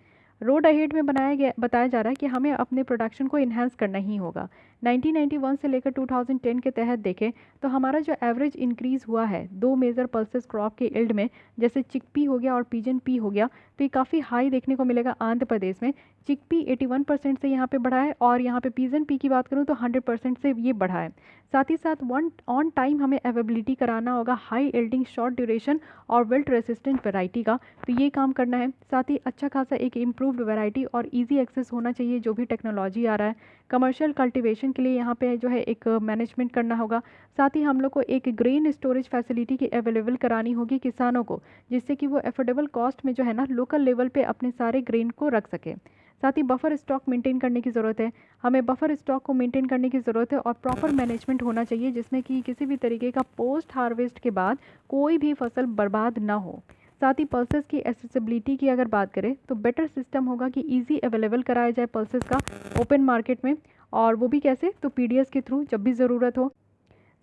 A: रोड अहेड में बताया जा रहा है कि हमें अपने प्रोडक्शन को इन्हांस करना ही होगा। 1991 से लेकर 2010 के तहत देखें तो हमारा जो एवरेज इंक्रीज़ हुआ है दो मेजर पल्सेस क्रॉप के इल्ड में, जैसे चिकपी हो गया और पीजन पी हो गया, तो ये काफ़ी हाई देखने को मिलेगा आंध्र प्रदेश में। चिकपी 81% से यहाँ पे बढ़ा है और यहाँ पे पीजन पी की बात करूँ तो 100% से ये बढ़ा है। साथ ही साथ ऑन टाइम हमें अवेबिलिटी कराना होगा हाई एल्डिंग, शॉर्ट ड्यूरेशन और विल्ट रेसिस्टेंट वैरायटी का, तो ये काम करना है। साथ ही अच्छा खासा एक इम्प्रूव्ड वैरायटी और इजी एक्सेस होना चाहिए जो भी टेक्नोलॉजी आ रहा है। कमर्शियल कल्टीवेशन के लिए यहाँ पे जो है एक मैनेजमेंट करना होगा। साथ ही हम लोग को एक ग्रेन स्टोरेज फैसिलिटी की अवेलेबल करानी होगी किसानों को, जिससे कि वो एफोर्डेबल कॉस्ट में जो है ना लोकल लेवल पे अपने सारे ग्रेन को रख सके। साथ ही बफर स्टॉक मेंटेन करने की ज़रूरत है, हमें बफर स्टॉक को मेंटेन करने की ज़रूरत है और प्रॉपर मैनेजमेंट होना चाहिए जिसमें कि किसी भी तरीके का पोस्ट हार्वेस्ट के बाद कोई भी फसल बर्बाद ना हो। साथ ही पल्सेस की एसेसिबिलिटी की अगर बात करें तो बेटर सिस्टम होगा कि इजी अवेलेबल कराया जाए पल्सेस का ओपन मार्केट में, और वो भी कैसे, तो PDS के थ्रू जब भी ज़रूरत हो।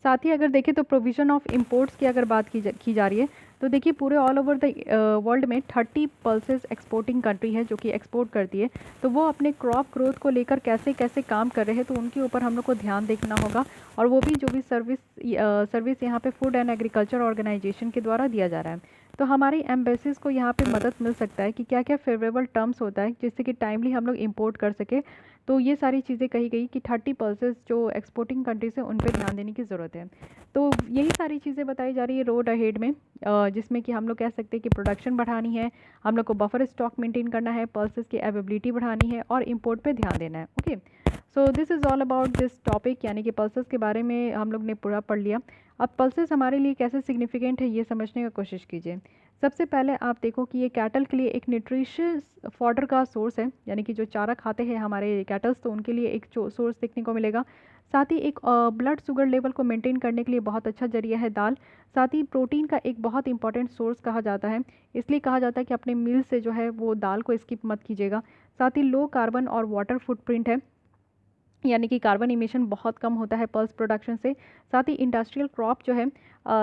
A: साथ ही अगर देखें तो प्रोविज़न ऑफ इंपोर्ट्स की अगर बात की जा रही है तो देखिए पूरे ऑल ओवर द वर्ल्ड में 30 पल्सेस एक्सपोर्टिंग कंट्री है जो कि एक्सपोर्ट करती है, तो वो अपने क्रॉप ग्रोथ को लेकर कैसे कैसे काम कर रहे हैं, तो उनके ऊपर हम लोग को ध्यान देखना होगा। और वो भी जो भी सर्विस यहाँ पे फूड एंड एग्रीकल्चर ऑर्गेनाइजेशन के द्वारा दिया जा रहा है, तो हमारी एम्बेसीज को यहाँ पे मदद मिल सकता है कि क्या क्या फेवरेबल टर्म्स होता है जिससे कि टाइमली हम लोग इंपोर्ट कर सके। तो ये सारी चीज़ें कही गई कि 30 पल्सेस जो एक्सपोर्टिंग कंट्रीज़ है उन पे ध्यान देने की ज़रूरत है। तो यही सारी चीज़ें बताई जा रही है रोड अहेड में, जिसमें कि हम लोग कह सकते हैं कि प्रोडक्शन बढ़ानी है, हम लोग को बफर स्टॉक मेंटेन करना है, पल्सेस की अवेबिलिटी बढ़ानी है और इंपोर्ट पे ध्यान देना है। Okay, so this is all about this topic, यानी कि पल्सेस के बारे में हम लोग ने पूरा पढ़ लिया। अब पल्सेस हमारे लिए कैसे सिग्निफिकेंट है ये समझने की कोशिश कीजिए। सबसे पहले आप देखो कि ये कैटल के लिए एक न्यूट्रिशियस फॉडर का सोर्स है, यानी कि जो चारा खाते हैं हमारे कैटल्स तो उनके लिए एक सोर्स देखने को मिलेगा। साथ ही एक ब्लड शुगर लेवल को मेंटेन करने के लिए बहुत अच्छा जरिया है दाल। साथ ही प्रोटीन का एक बहुत इंपॉर्टेंट सोर्स कहा जाता है, इसलिए कहा जाता है कि अपने मील से जो है वो दाल को स्किप मत कीजिएगा। साथ ही लो कार्बन और वाटर फुटप्रिंट है, यानी कि कार्बन इमिशन बहुत कम होता है पल्स प्रोडक्शन से। साथ ही इंडस्ट्रियल क्रॉप जो है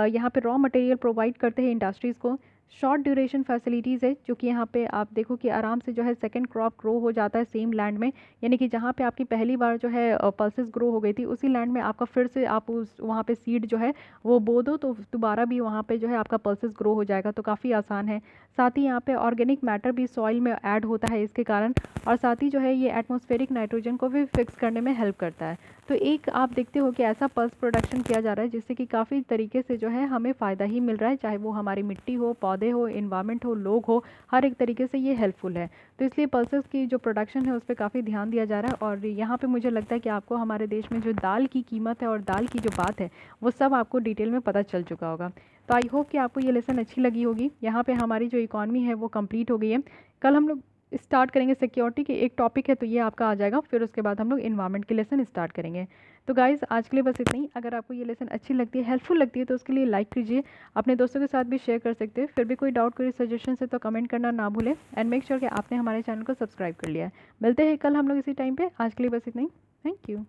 A: यहाँ पे रॉ मटेरियल प्रोवाइड करते हैं इंडस्ट्रीज़ को। शॉर्ट ड्यूरेशन फैसिलिटीज़ है, जो कि यहाँ पे आप देखो कि आराम से जो है सेकंड क्रॉप ग्रो हो जाता है सेम लैंड में, यानी कि जहाँ पे आपकी पहली बार जो है पल्सेस ग्रो हो गई थी उसी लैंड में आपका फिर से आप उस वहाँ पे सीड जो है वो बो दो तो दोबारा भी वहाँ पे जो है आपका पल्सेस ग्रो हो जाएगा, तो काफ़ी आसान है। साथ ही यहाँ पे ऑर्गेनिक मैटर भी सॉइल में ऐड होता है इसके कारण, और साथ ही जो है ये एटमॉस्फेरिक नाइट्रोजन को भी फिक्स करने में हेल्प करता है। तो एक आप देखते हो कि ऐसा पल्स प्रोडक्शन किया जा रहा है जिससे कि काफ़ी तरीके से जो है हमें फ़ायदा ही मिल रहा है, चाहे वो हमारी मिट्टी हो, पौधे हो, इन्वायरमेंट हो, लोग हो, हर एक तरीके से ये हेल्पफुल है। तो इसलिए पल्सेस की जो प्रोडक्शन है उस पर काफ़ी ध्यान दिया जा रहा है, और यहाँ पे मुझे लगता है कि आपको हमारे देश में जो दाल की कीमत है और दाल की जो बात है वो सब आपको डिटेल में पता चल चुका होगा। तो आई होप कि आपको ये लेसन अच्छी लगी होगी। यहाँ पे हमारी जो इकॉनमी है वो कंप्लीट हो गई है। कल हम लोग स्टार्ट करेंगे सिक्योरिटी के, एक टॉपिक है तो ये आपका आ जाएगा, फिर उसके बाद हम लोग इन्वायरमेंट के लेसन स्टार्ट करेंगे। तो गाइज़ आज के लिए बस इतना ही। अगर आपको ये लेसन अच्छी लगती है, हेल्पफुल लगती है, तो उसके लिए लाइक कीजिए, अपने दोस्तों के साथ भी शेयर कर सकते हैं। फिर भी कोई डाउट कोई सजेशन है तो कमेंट करना ना भूलें, एंड मेक श्योर कि आपने हमारे चैनल को सब्सक्राइब कर लिया है। मिलते हैं कल हम लोग इसी टाइम पे। आज के लिए बस इतना ही। Thank you.